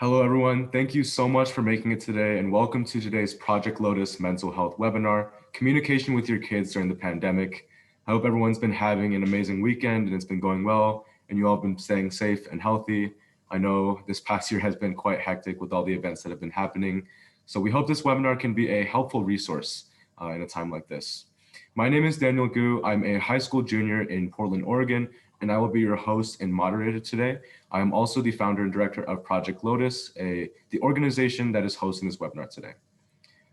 Hello, everyone. Thank you so much for making it today, and welcome to today's Project Lotus Mental Health webinar, Communication with Your Kids During the Pandemic. I hope everyone's been having an amazing weekend and it's been going well, and you all have been staying safe and healthy. I know this past year has been quite hectic with all the events that have been happening, so we hope this webinar can be a helpful resource in a time like this. My name is Daniel Gu. I'm a high school junior in Portland, Oregon, and I will be your host and moderator today. I am also the founder and director of Project Lotus, the organization that is hosting this webinar today.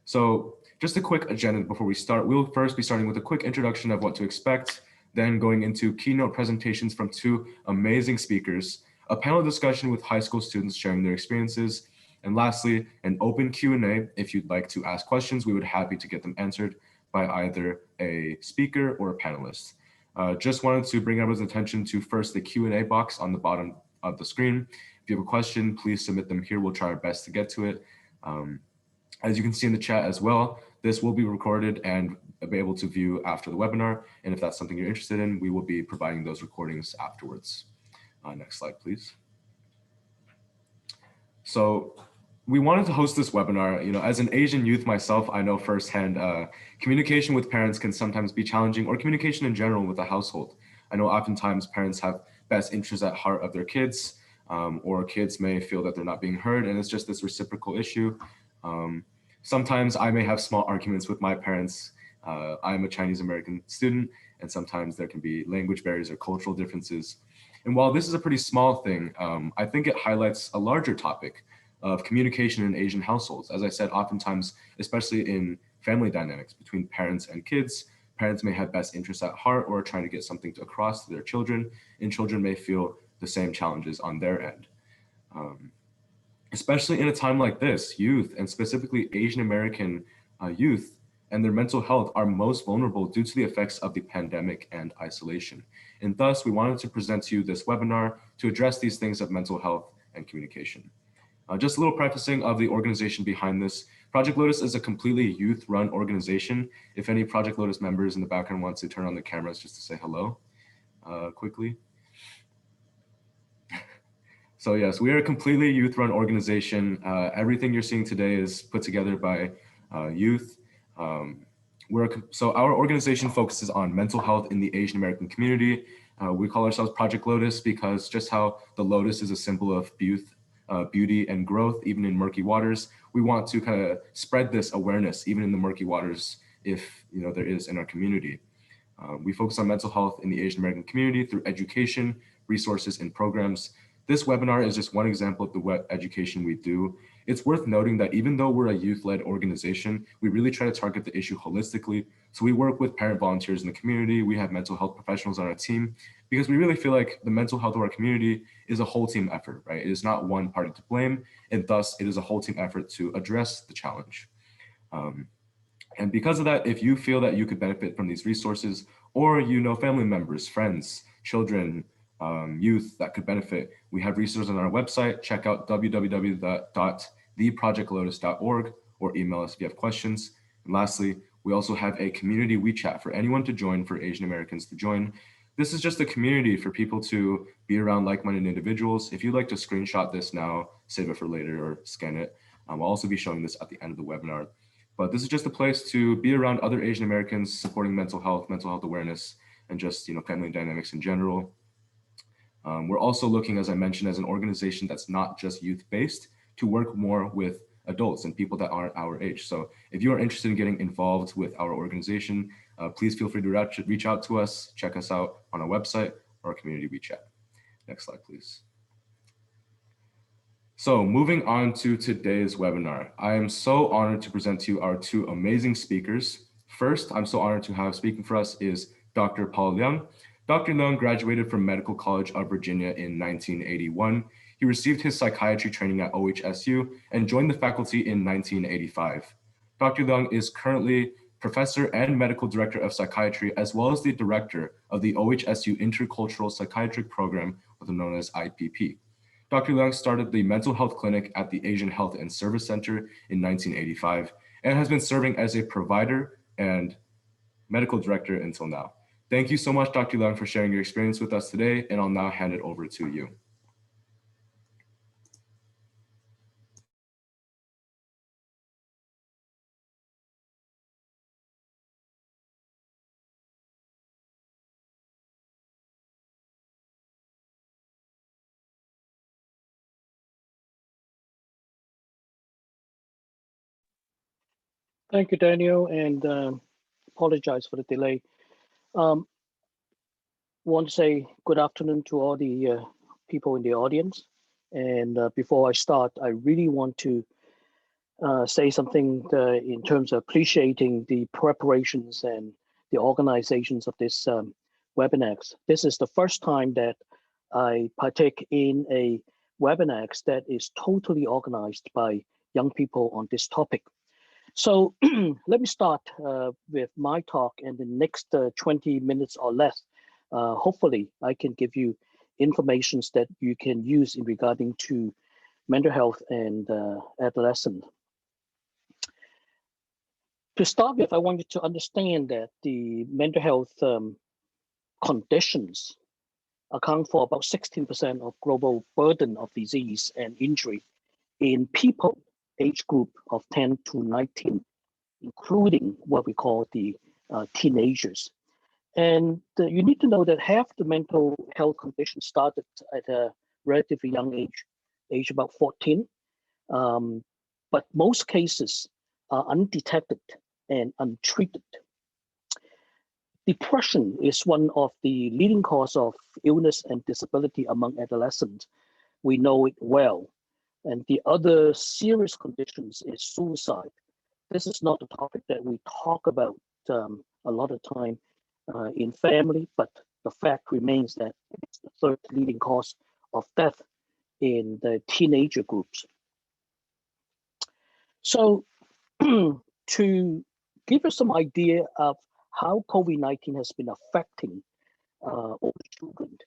So just a quick agenda before we start. We'll first be starting with a quick introduction of what to expect, then going into keynote presentations from two amazing speakers, a panel discussion with high school students sharing their experiences, and lastly, an open Q&A. If you'd like to ask questions, we would be happy to get them answered by either a speaker or a panelist. Just wanted to bring everyone's attention to first the Q&A box on the bottom of the screen. If you have a question, please submit them here. We'll try our best to get to it. As you can see in the chat as well, this will be recorded and be able to view after the webinar. And if that's something you're interested in, we will be providing those recordings afterwards. Next slide, please. So we wanted to host this webinar. As an Asian youth myself, I know firsthand communication with parents can sometimes be challenging, or communication in general with a household. I know oftentimes parents have best interests at heart of their kids, or kids may feel that they're not being heard, and it's just this reciprocal issue. Sometimes I may have small arguments with my parents. I'm a Chinese American student, and sometimes there can be language barriers or cultural differences. And while this is a pretty small thing, I think it highlights a larger topic of communication in Asian households. As I said, oftentimes, especially in family dynamics between parents and kids, parents may have best interests at heart or are trying to get something across to their children, and children may feel the same challenges on their end. Especially in a time like this, youth, and specifically Asian American youth, and their mental health are most vulnerable due to the effects of the pandemic and isolation. And thus, we wanted to present to you this webinar to address these things of mental health and communication. Just a little prefacing of the organization behind this. Project Lotus is a completely youth-run organization. If any Project Lotus members in the background want to turn on the cameras just to say hello quickly. So yes, we are a completely youth-run organization. Everything you're seeing today is put together by youth. So our organization focuses on mental health in the Asian American community. We call ourselves Project Lotus because just how the lotus is a symbol of beauty and growth, even in murky waters, we want to kind of spread this awareness, even in the murky waters, if there is in our community. We focus on mental health in the Asian American community through education, resources, and programs. This webinar is just one example of the education we do. It's worth noting that even though we're a youth-led organization, we really try to target the issue holistically. So we work with parent volunteers in the community. We have mental health professionals on our team because we really feel like the mental health of our community is a whole team effort, right? It is not one party to blame, and thus it is a whole team effort to address the challenge. And because of that, if you feel that you could benefit from these resources, or family members, friends, children, youth that could benefit, we have resources on our website. Check out www.theprojectlotus.org or email us if you have questions. And lastly, we also have a community WeChat for anyone to join, for Asian Americans to join. This is just a community for people to be around like-minded individuals. If you'd like to screenshot this now, save it for later or scan it. I'll also be showing this at the end of the webinar. But this is just a place to be around other Asian Americans supporting mental health awareness, and just family dynamics in general. We're also looking, as I mentioned, as an organization that's not just youth-based, to work more with adults and people that aren't our age. So if you are interested in getting involved with our organization, please feel free to reach out to us, check us out on our website or our community WeChat. Next slide, please. So moving on to today's webinar, I am so honored to present to you our two amazing speakers. First, I'm so honored to have speaking for us is Dr. Paul Leung. Dr. Leung graduated from Medical College of Virginia in 1981. He received his psychiatry training at OHSU and joined the faculty in 1985. Dr. Leung is currently professor and medical director of psychiatry, as well as the director of the OHSU Intercultural Psychiatric Program, also known as IPP. Dr. Leung started the mental health clinic at the Asian Health and Service Center in 1985 and has been serving as a provider and medical director until now. Thank you so much, Dr. Leung, for sharing your experience with us today, and I'll now hand it over to you. Thank you, Daniel, and apologize for the delay. Um, Want to say good afternoon to all the people in the audience. And before I start, I really want to say something in terms of appreciating the preparations and the organizations of this webinars. This is the first time that I partake in a webinars that is totally organized by young people on this topic. So let me start with my talk, and the next 20 minutes or less, hopefully I can give you informations that you can use in regarding to mental health and adolescent. To start with, I want you to understand that the mental health conditions account for about 16% of global burden of disease and injury in people age group of 10 to 19, including what we call the teenagers. And you need to know that half the mental health conditions started at a relatively young age about 14. But most cases are undetected and untreated. Depression is one of the leading cause of illness and disability among adolescents. We know it well. And the other serious conditions is suicide. This is not a topic that we talk about a lot of time in family, but the fact remains that it's the third leading cause of death in the teenager groups. So to give us some idea of how COVID-19 has been affecting older children,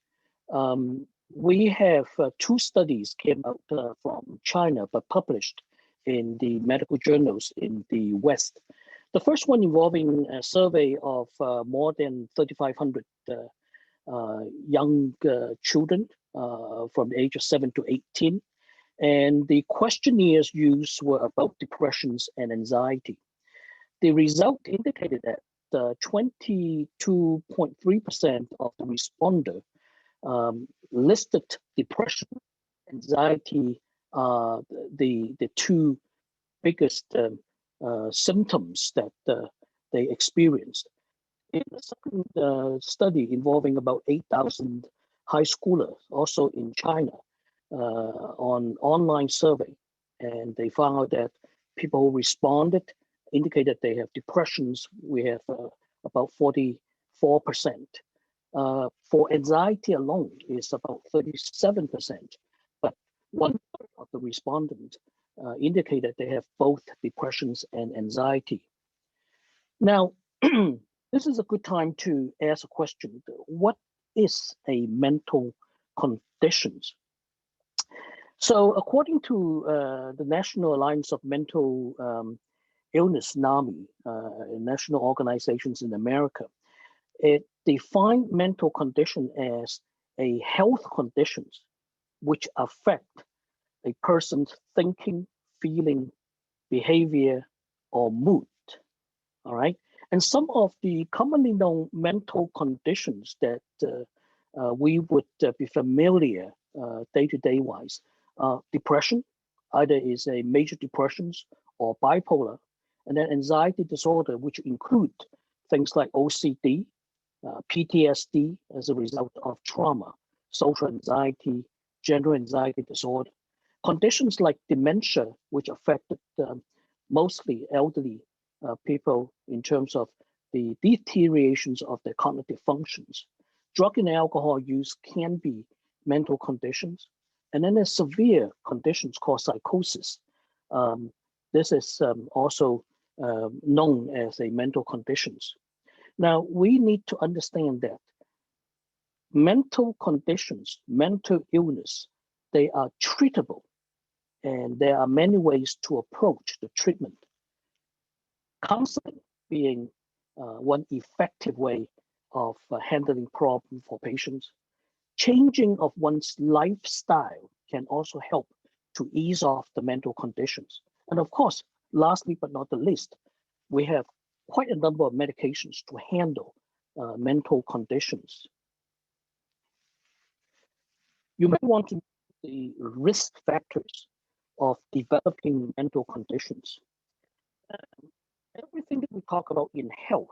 we have two studies came out from China, but published in the medical journals in the West. The first one involving a survey of more than 3,500 young children from the age of 7 to 18. And the questionnaires used were about depressions and anxiety. The result indicated that 22.3% of the responder listed depression, anxiety, the two biggest symptoms that they experienced. In the second study involving about 8,000 high schoolers, also in China, on online survey, and they found out that people who responded indicated they have depressions. We have about 44%. For anxiety alone is about 37%, but one third of the respondents indicated they have both depressions and anxiety. Now, this is a good time to ask a question. What is a mental condition? So according to the National Alliance of Mental Illness, NAMI, national organizations in America, it defined mental condition as a health conditions which affect a person's thinking, feeling, behavior, or mood. All right. And some of the commonly known mental conditions that we would be familiar day-to-day wise, depression, either is a major depressions or bipolar, and then anxiety disorder, which include things like OCD, PTSD as a result of trauma, social anxiety, general anxiety disorder, conditions like dementia, which affected mostly elderly people in terms of the deteriorations of their cognitive functions. Drug and alcohol use can be mental conditions. And then there's severe conditions called psychosis. This is also known as a mental conditions. Now, we need to understand that mental conditions, mental illness, they are treatable. And there are many ways to approach the treatment. Counseling being one effective way of handling problems for patients. Changing of one's lifestyle can also help to ease off the mental conditions. And of course, lastly but not the least, we have quite a number of medications to handle mental conditions. You may want to know the risk factors of developing mental conditions. Everything that we talk about in health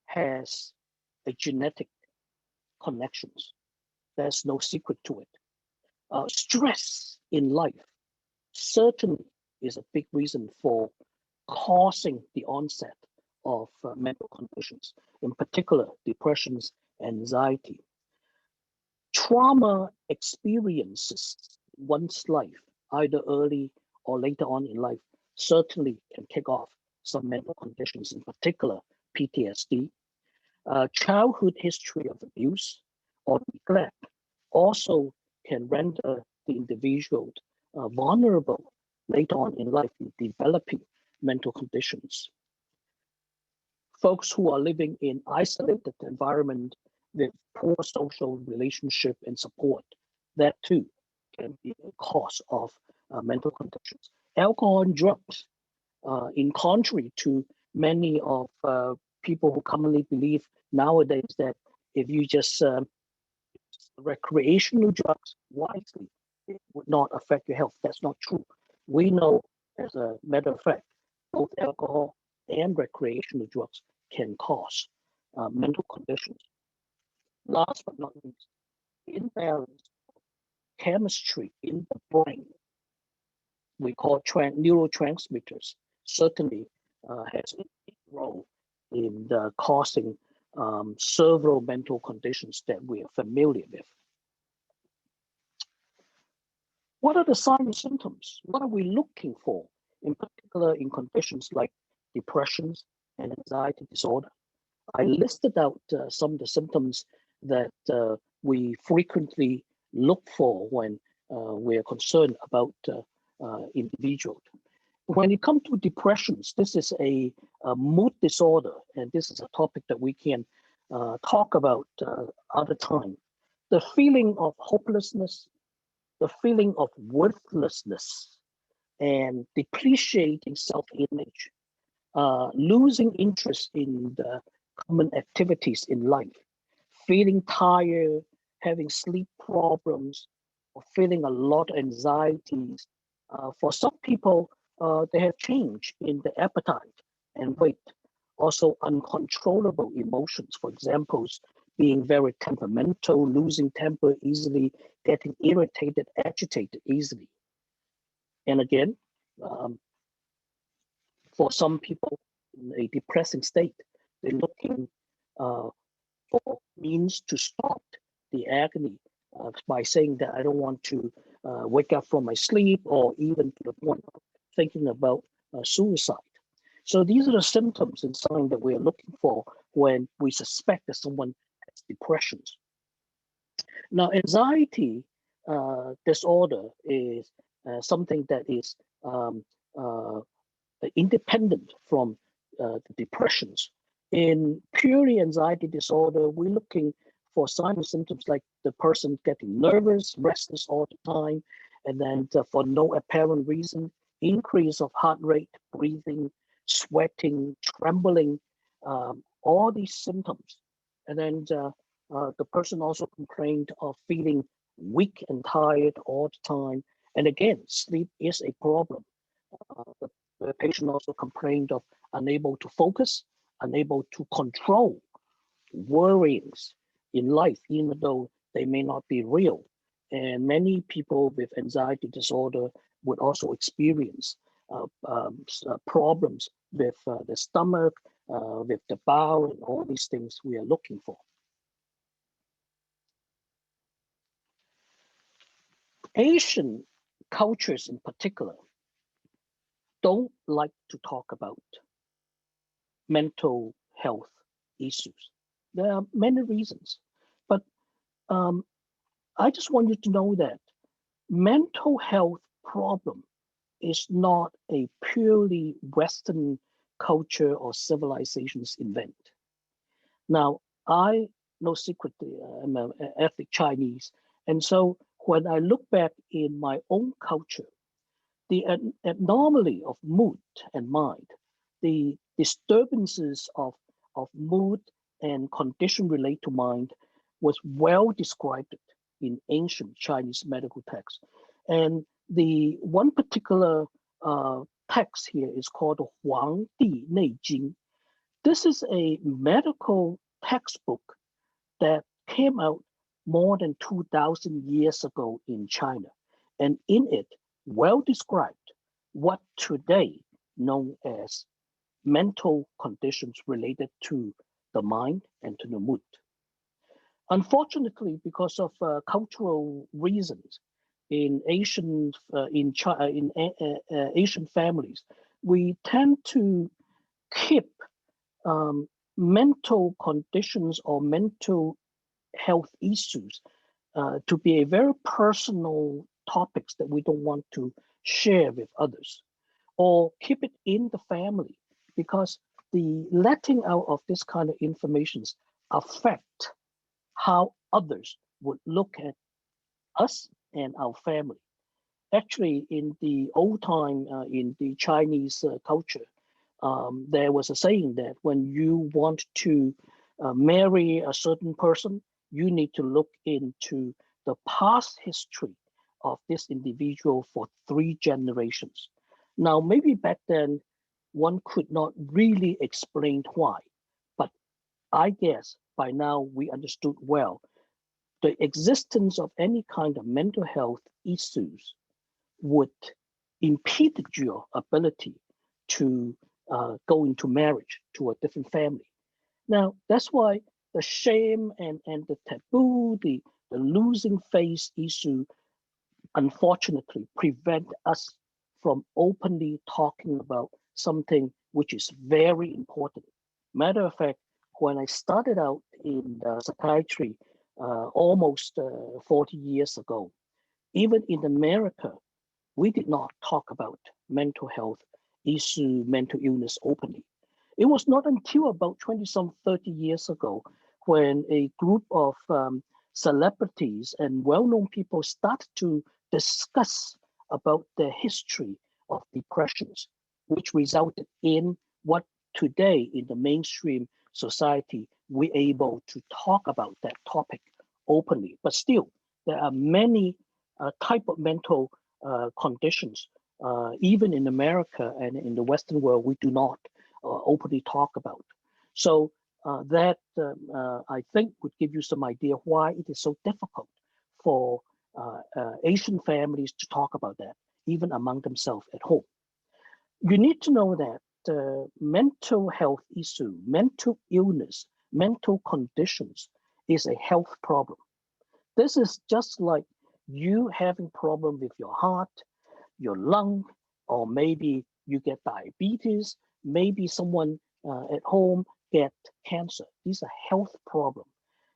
has a genetic connections. There's no secret to it. Stress in life certainly is a big reason for causing the onset of mental conditions, in particular depressions, anxiety. Trauma experiences in one's life, either early or later on in life, certainly can kick off some mental conditions, in particular PTSD. Childhood history of abuse or neglect also can render the individual vulnerable later on in life in developing mental conditions. Folks who are living in isolated environment with poor social relationship and support, that too can be a cause of mental conditions. Alcohol and drugs, in contrary to many of people who commonly believe nowadays that if you just recreational drugs wisely, it would not affect your health. That's not true. We know, as a matter of fact, both alcohol and recreational drugs can cause mental conditions. Last but not least, imbalance chemistry in the brain, we call neurotransmitters, certainly has a big role in causing several mental conditions that we are familiar with. What are the signs and symptoms? What are we looking for, in particular in conditions like depressions and anxiety disorder? I listed out some of the symptoms that we frequently look for when we are concerned about individuals. When it comes to depressions, this is a mood disorder, and this is a topic that we can talk about other time. The feeling of hopelessness, the feeling of worthlessness, and depreciating self-image, losing interest in the common activities in life, feeling tired, having sleep problems, or feeling a lot of anxieties. For some people, they have change in the appetite and weight. Also, uncontrollable emotions, for example, being very temperamental, losing temper easily, getting irritated, agitated easily. And again, for some people in a depressing state, they're looking for means to stop the agony by saying that I don't want to wake up from my sleep, or even to the point of thinking about suicide. So these are the symptoms and signs that we are looking for when we suspect that someone has depressions. Now, anxiety disorder is something that is independent from the depressions. In purely anxiety disorder, we're looking for signs and symptoms like the person getting nervous, restless all the time, and then for no apparent reason, increase of heart rate, breathing, sweating, trembling, all these symptoms. And then the person also complained of feeling weak and tired all the time. And again, sleep is a problem. The patient also complained of unable to focus, unable to control worryings in life, even though they may not be real. And many people with anxiety disorder would also experience problems with the stomach, with the bowel, and all these things we are looking for. Asian cultures in particular don't like to talk about mental health issues. There are many reasons, but I just want you to know that mental health problem is not a purely Western culture or civilization's event. Now, I, no secret, I'm an ethnic Chinese, and so when I look back in my own culture, the abnormality of mood and mind, the disturbances of mood and condition related to mind was well described in ancient Chinese medical texts. And the one particular text here is called 黄帝内经. This is a medical textbook that came out more than 2,000 years ago in China. And in it, well described what today known as mental conditions related to the mind and to the mood. Unfortunately, because of cultural reasons in Asian Asian families, we tend to keep mental conditions or mental health issues to be a very personal topics that we don't want to share with others, or keep it in the family, because the letting out of this kind of informations affect how others would look at us and our family. Actually, in the old time, in the Chinese culture, there was a saying that when you want to marry a certain person, you need to look into the past history of this individual for 3 generations. Now, maybe back then, one could not really explain why, but I guess by now we understood well the existence of any kind of mental health issues would impede your ability to go into marriage to a different family. Now, that's why the shame and the taboo, the losing face issue, unfortunately, prevent us from openly talking about something which is very important. Matter of fact, when I started out in psychiatry almost 40 years ago, even in America, we did not talk about mental health issue, mental illness openly. It was not until about 30 years ago when a group of celebrities and well-known people started to discuss about the history of depressions, which resulted in what today in the mainstream society we're able to talk about that topic openly. But still, there are many type of mental conditions, even in America and in the Western world, we do not openly talk about. So that I think would give you some idea why it is so difficult for Asian families to talk about that, even among themselves at home. You need to know that mental health issue, mental illness, mental conditions is a health problem. This is just like you having problem with your heart, your lung, or maybe you get diabetes, maybe someone at home get cancer. These are health problems.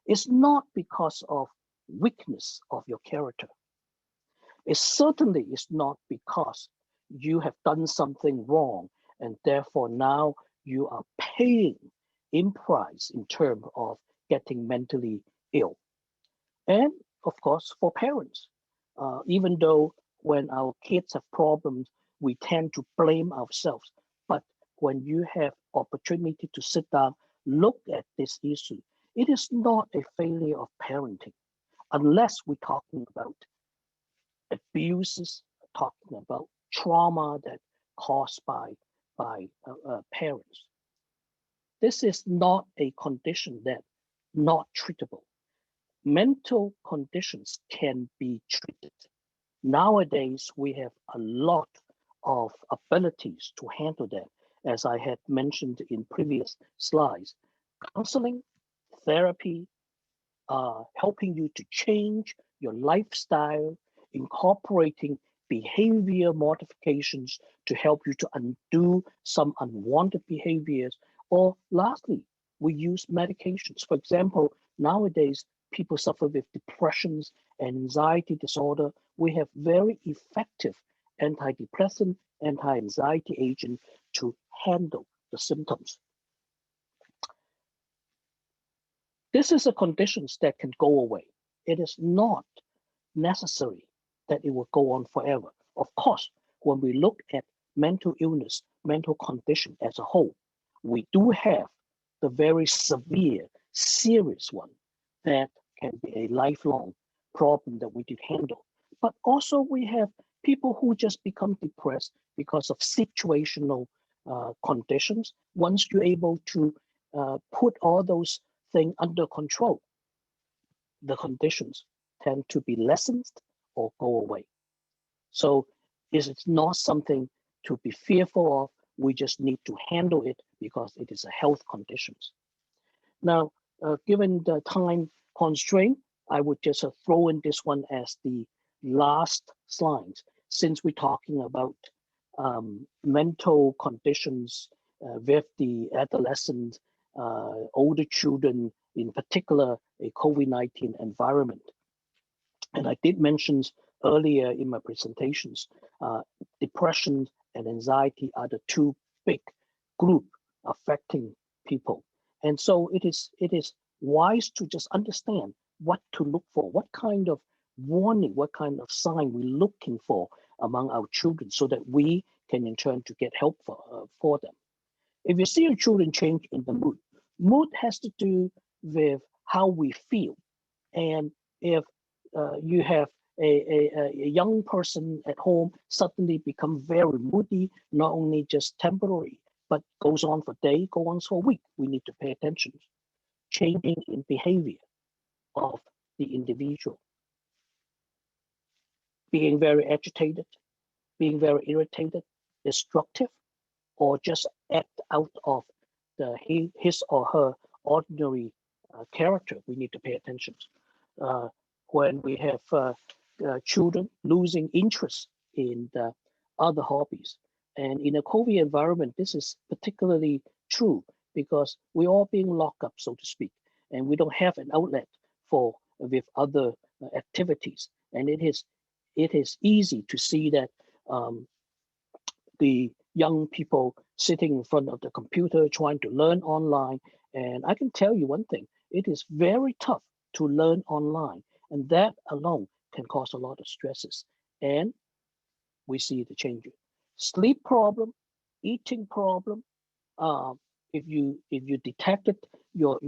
It's not because of weakness of your character. It certainly is not because you have done something wrong and therefore now you are paying in price in terms of getting mentally ill. And of course, for parents, even though when our kids have problems, we tend to blame ourselves. But when you have opportunity to sit down, look at this issue, it is not a failure of parenting, unless we're talking about abuses, talking about trauma that caused by parents. This is not a condition that not treatable. Mental conditions can be treated. Nowadays, we have a lot of abilities to handle that, as I had mentioned in previous slides. Counseling, therapy, helping you to change your lifestyle, incorporating behavior modifications to help you to undo some unwanted behaviors. Or lastly, we use medications. For example, nowadays, people suffer with depressions and anxiety disorder. We have very effective antidepressant, anti-anxiety agent to handle the symptoms. This is a condition that can go away. It is not necessary that it will go on forever. Of course, when we look at mental illness, mental condition as a whole, we do have the very severe, serious one that can be a lifelong problem that we did handle. But also we have People who just become depressed because of situational conditions, once you're able to put all those things under control, the conditions tend to be lessened or go away. So it's not something to be fearful of. We just need to handle it because it is a health conditions. Now, given the time constraint, I would just throw in this one as the last slide, since we're talking about mental conditions with the adolescent, older children, in particular, a COVID-19 environment. And I did mention earlier in my presentations, depression and anxiety are the two big group affecting people. And so it is wise to just understand what to look for, what kind of warning, what kind of sign we're looking for among our children, so that we can in turn to get help for them. If you see your children change in the mood has to do with how we feel. And if you have a young person at home suddenly become very moody, not only just temporary, but goes on for days, goes on for a week, we need to pay attention. Changing in behavior of the individual. Being very agitated, being very irritated, destructive, or just act out of his or her ordinary character, we need to pay attention. When we have children losing interest in the other hobbies. And in a COVID environment, this is particularly true because we're all being locked up, so to speak, and we don't have an outlet with other activities. And it is easy to see that the young people sitting in front of the computer trying to learn online. And I can tell you one thing, it is very tough to learn online. And that alone can cause a lot of stresses. And we see the changes. Sleep problem, eating problem. If you detected your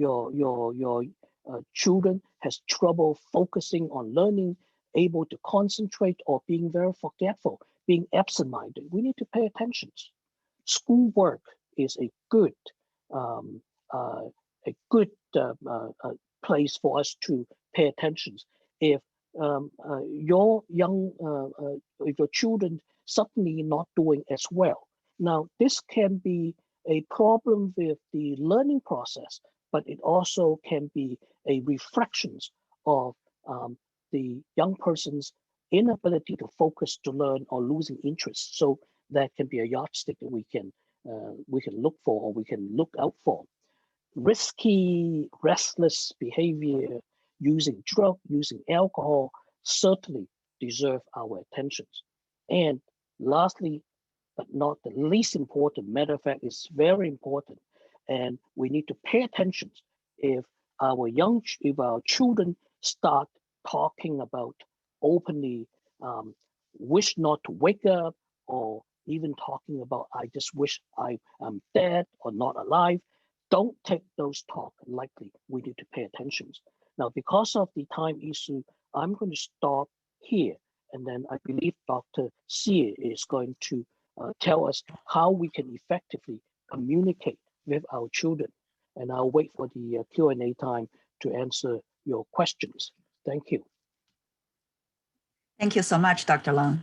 children has trouble focusing on learning, able to concentrate, or being very forgetful, being absent-minded, we need to pay attention. Schoolwork is a good place for us to pay attention. If your children suddenly not doing as well, now this can be a problem with the learning process, but it also can be a reflection of the young person's inability to focus to learn or losing interest. So that can be a yardstick that we can look for, or we can look out for. Risky, restless behavior, using drug, using alcohol, certainly deserve our attention. And lastly, but not the least important, matter of fact, it's very important, and we need to pay attention if our children start talking about openly, wish not to wake up, or even talking about, I just wish I am dead or not alive. Don't take those talk lightly. We need to pay attention. Now, because of the time issue, I'm going to stop here. And then I believe Dr. Xie is going to tell us how we can effectively communicate with our children. And I'll wait for the Q&A time to answer your questions. Thank you. Thank you so much, Dr. Long.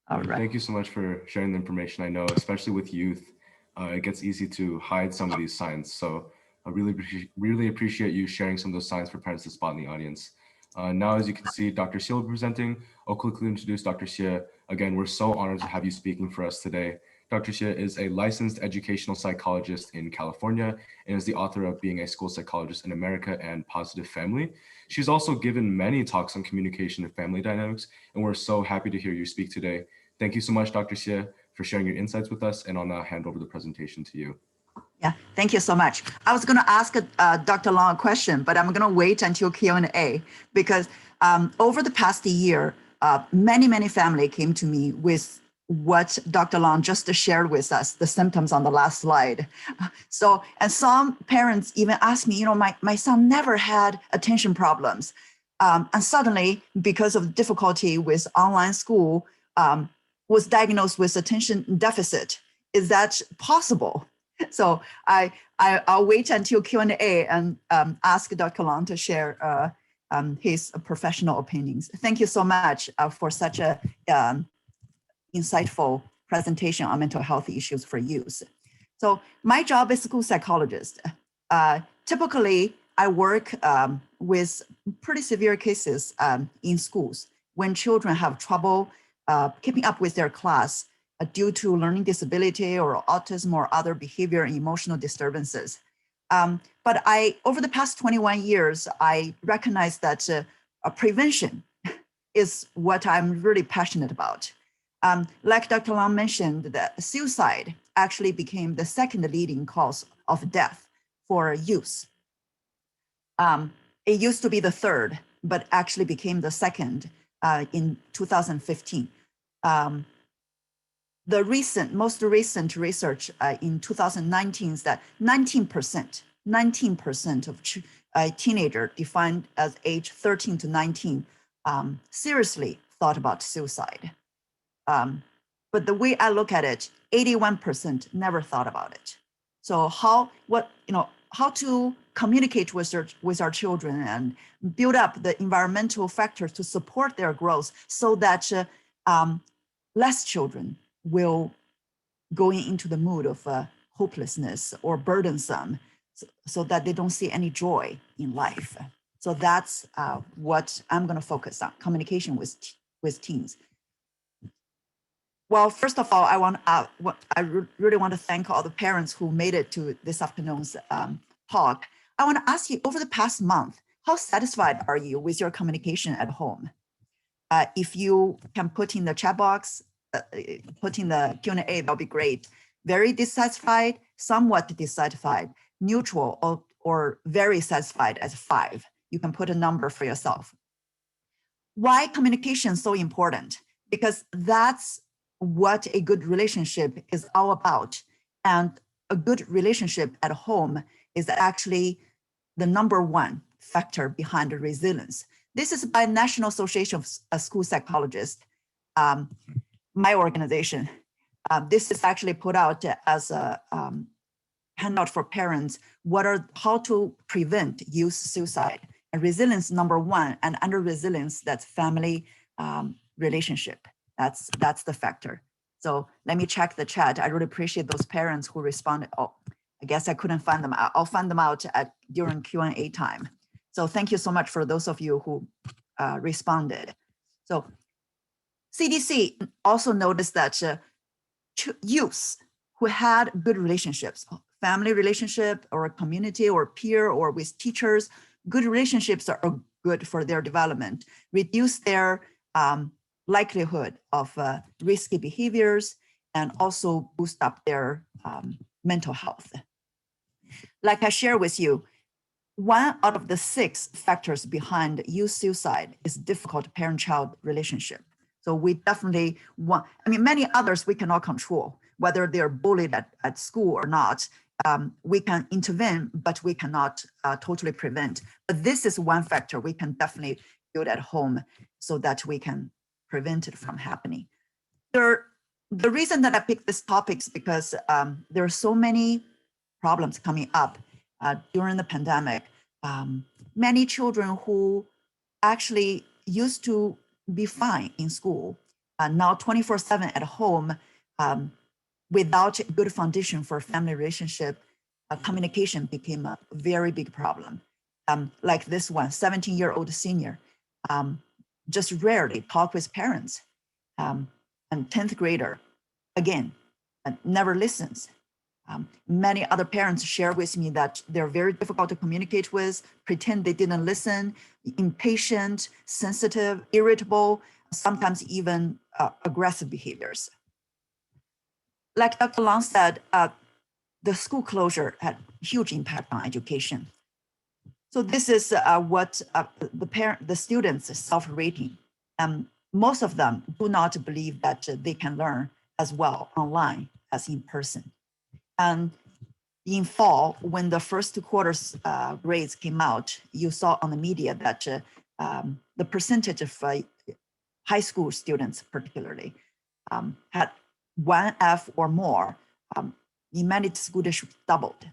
All right. Thank you so much for sharing the information. I know, especially with youth, it gets easy to hide some of these signs. So I really appreciate you sharing some of those signs for parents to spot in the audience. Now, as you can see, Dr. Xie will be presenting. I'll quickly introduce Dr. Xie. Again, we're so honored to have you speaking for us today. Dr. Xie is a licensed educational psychologist in California and is the author of Being a School Psychologist in America and Positive Family. She's also given many talks on communication and family dynamics, and we're so happy to hear you speak today. Thank you so much, Dr. Xie, for sharing your insights with us, and I'll now hand over the presentation to you. Yeah, thank you so much. I was going to ask Dr. Long a question, but I'm going to wait until Q&A because over the past year, many families came to me with what Dr. Long just shared with us, the symptoms on the last slide. So, and some parents even asked me, you know, my son never had attention problems. And suddenly, because of difficulty with online school, was diagnosed with attention deficit. Is that possible? So I'll wait until Q&A and ask Dr. Long to share his professional opinions. Thank you so much for such a insightful presentation on mental health issues for youth. So my job is school psychologist. Typically, I work with pretty severe cases in schools when children have trouble keeping up with their class due to learning disability or autism or other behavior and emotional disturbances. But over the past 21 years, I recognize that prevention is what I'm really passionate about. Like Dr. Long mentioned, that suicide actually became the second leading cause of death for youth. It used to be the third, but actually became the second in 2015. The most recent research in 2019 is that 19% of teenagers defined as age 13 to 19 seriously thought about suicide. But the way I look at it, 81% never thought about it. So how to communicate with our children and build up the environmental factors to support their growth so that less children will go into the mood of hopelessness or burdensome, so that they don't see any joy in life. So that's what I'm going to focus on, communication with teens. Well, first of all, I really want to thank all the parents who made it to this afternoon's talk. I want to ask you, over the past month, how satisfied are you with your communication at home? If you can put in the chat box, put in the Q&A, that'll be great. Very dissatisfied, somewhat dissatisfied, neutral, or very satisfied as 5. You can put a number for yourself. Why communication is so important? Because that's what a good relationship is all about. And a good relationship at home is actually the #1 factor behind the resilience. This is by National Association of School Psychologists, my organization. This is actually put out as a handout for parents. How to prevent youth suicide? And resilience #1, and under resilience, that's family relationship. That's the factor. So let me check the chat. I really appreciate those parents who responded. Oh, I guess I couldn't find them. I'll find them out during Q&A time. So thank you so much for those of you who responded. So CDC also noticed that youth who had good relationships, family relationship or a community or peer or with teachers, good relationships are good for their development, reduce their likelihood of risky behaviors, and also boost up their mental health. Like I share with you, 1 out of the 6 factors behind youth suicide is difficult parent-child relationship. So we definitely want, many others we cannot control, whether they're bullied at school or not. We can intervene, but we cannot totally prevent. But this is one factor we can definitely build at home so that we can prevent it from happening. The reason that I picked this topic is because there are so many problems coming up during the pandemic. Many children who actually used to be fine in school, now 24/7 at home, without a good foundation for family relationship, communication became a very big problem. Like this one, 17-year-old senior, just rarely talk with parents, and 10th grader, again, never listens. Many other parents share with me that they're very difficult to communicate with, pretend they didn't listen, impatient, sensitive, irritable, sometimes even aggressive behaviors. Like Dr. Long said, the school closure had huge impact on education. So this is what the students' self-rating. Most of them do not believe that they can learn as well online as in person. And in fall, when the first 2 quarters grades came out, you saw on the media that the percentage of high school students particularly had 1F or more, in many school districts doubled.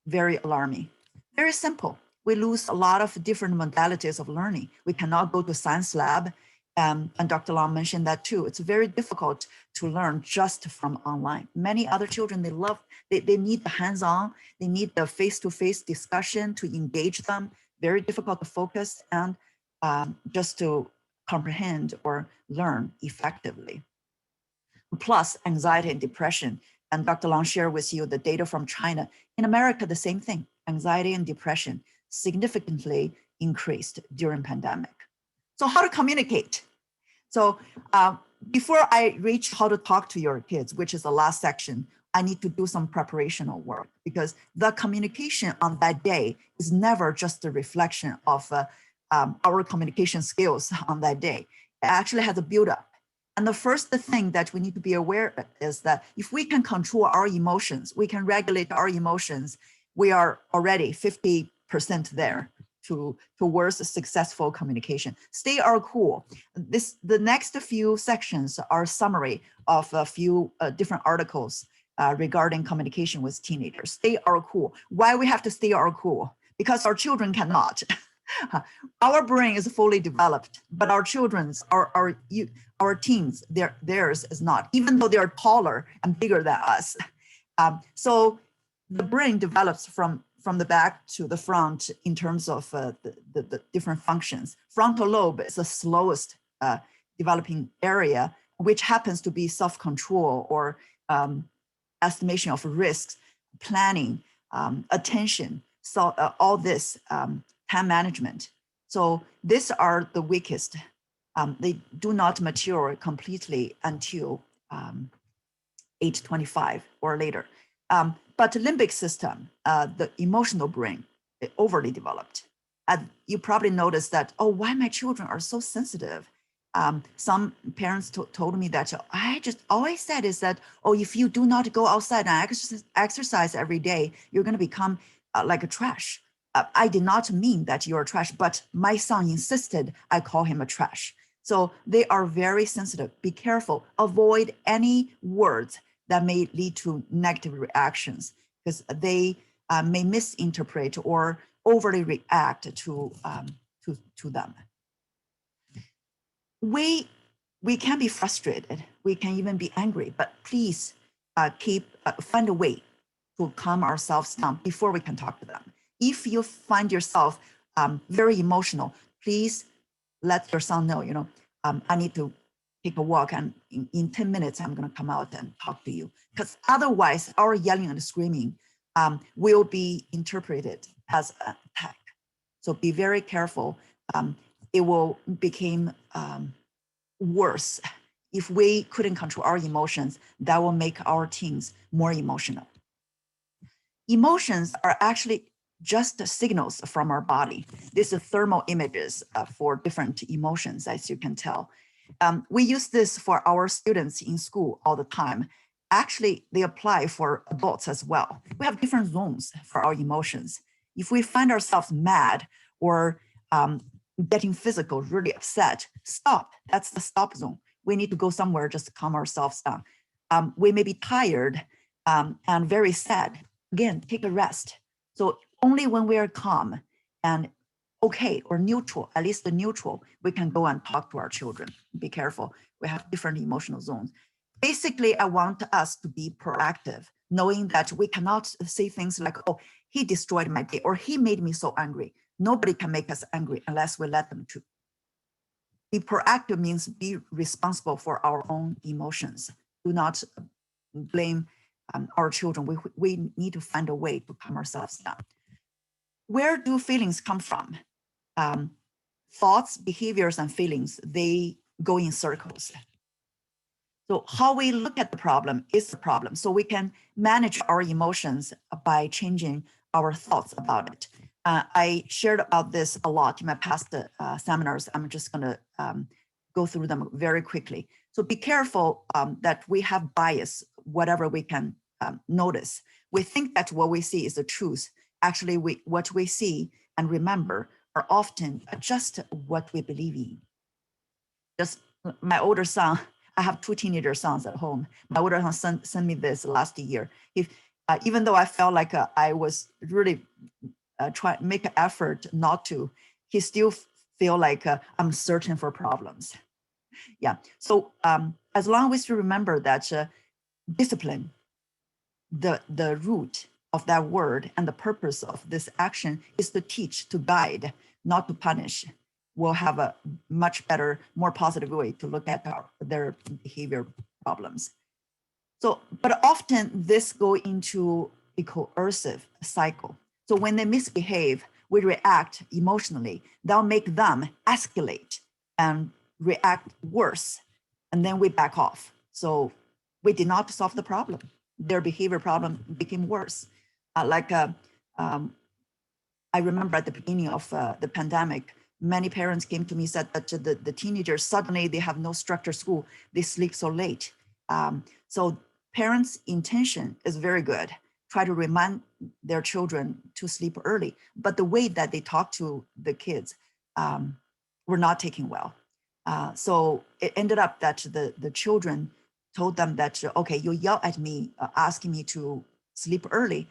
Very alarming. Very simple. We lose a lot of different modalities of learning. We cannot go to science lab, and Dr. Long mentioned that too. It's very difficult to learn just from online. Many other children, they need the hands-on, they need the face-to-face discussion to engage them. Very difficult to focus and just to comprehend or learn effectively. Plus anxiety and depression. And Dr. Long shared with you the data from China. In America, the same thing. Anxiety and depression significantly increased during pandemic. So how to communicate? So before I reach how to talk to your kids, which is the last section, I need to do some preparational work, because the communication on that day is never just a reflection of our communication skills on that day. It actually has a build-up. And the first thing that we need to be aware of is that if we can control our emotions, we can regulate our emotions, we are already 50% there towards a successful communication. Stay our cool. The next few sections are summary of a few different articles regarding communication with teenagers. Stay our cool. Why we have to stay our cool? Because our children cannot. Our brain is fully developed, but our children's, our teens, theirs is not, even though they are taller and bigger than us. So the brain develops from the back to the front in terms of the different functions. Frontal lobe is the slowest developing area, which happens to be self-control or estimation of risks, planning, attention, so all this, time management. So these are the weakest. They do not mature completely until age 25 or later. But the limbic system, the emotional brain, overly developed. And you probably noticed that, oh, why my children are so sensitive? Some parents told me that I just always said is that, oh, if you do not go outside and exercise every day, you're going to become like a trash. I did not mean that you're trash, but my son insisted I call him a trash. So they are very sensitive. Be careful. Avoid any words that may lead to negative reactions, because they may misinterpret or overly react to them. We can be frustrated. We can even be angry, but please find a way to calm ourselves down before we can talk to them. If you find yourself very emotional, please let your son know, I need to take a walk, and in 10 minutes, I'm going to come out and talk to you. Because otherwise, our yelling and screaming will be interpreted as an attack. So be very careful. It will become worse. If we couldn't control our emotions, that will make our teens more emotional. Emotions are actually just signals from our body. These are thermal images for different emotions, as you can tell. We use this for our students in school all the time. Actually, they apply for adults as well. We have different zones for our emotions. If we find ourselves mad or getting physical, really upset, stop. That's the stop zone. We need to go somewhere just to calm ourselves down. We may be tired and very sad. Again, take a rest. So only when we are calm and okay or neutral, at least the neutral, we can go and talk to our children. Be careful. We have different emotional zones. Basically, I want us to be proactive, knowing that we cannot say things like, oh, he destroyed my day or he made me so angry. Nobody can make us angry unless we let them to. Be proactive means be responsible for our own emotions. Do not blame our children. We need to find a way to calm ourselves down. Where do feelings come from? Thoughts, behaviors, and feelings, they go in circles. So how we look at the problem is the problem. So we can manage our emotions by changing our thoughts about it. I shared about this a lot in my past seminars. I'm just going to go through them very quickly. So be careful that we have bias, whatever we can notice. We think that what we see is the truth. Actually, what we see and remember are often just what we believe in. Just my older son, I have 2 teenager sons at home. My older son sent me this last year. Even though I felt like I was really trying to make an effort not to, he still feel like I'm searching for problems. Yeah, so as long as you remember that discipline, the root of that word and the purpose of this action is to teach, to guide, not to punish, we'll have a much better, more positive way to look at their behavior problems. So, but often this go into a coercive cycle. So when they misbehave, we react emotionally. That'll make them escalate and react worse. And then we back off. So we did not solve the problem. Their behavior problem became worse. I remember at the beginning of the pandemic, many parents came to me, said that the teenagers, suddenly they have no structured school, they sleep so late. So parents' intention is very good. Try to remind their children to sleep early, but the way that they talk to the kids were not taken well. So it ended up that the children told them that, okay, you yell at me, asking me to sleep early.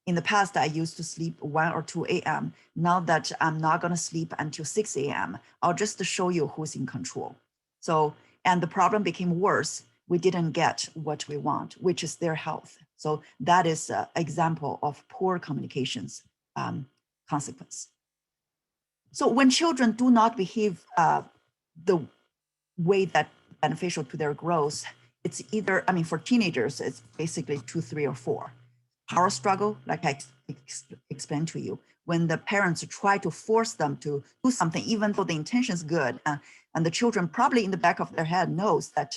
In the past, I used to sleep 1 or 2 a.m. Now that I'm not going to sleep until 6 a.m., I'll just show you who's in control. So, and the problem became worse. We didn't get what we want, which is their health. So that is an example of poor communications consequence. So when children do not behave the way that beneficial to their growth, it's either, I mean, for teenagers, it's basically 2, 3, or 4. Power struggle, like I explained to you, when the parents try to force them to do something, even though the intention is good, and the children probably in the back of their head knows that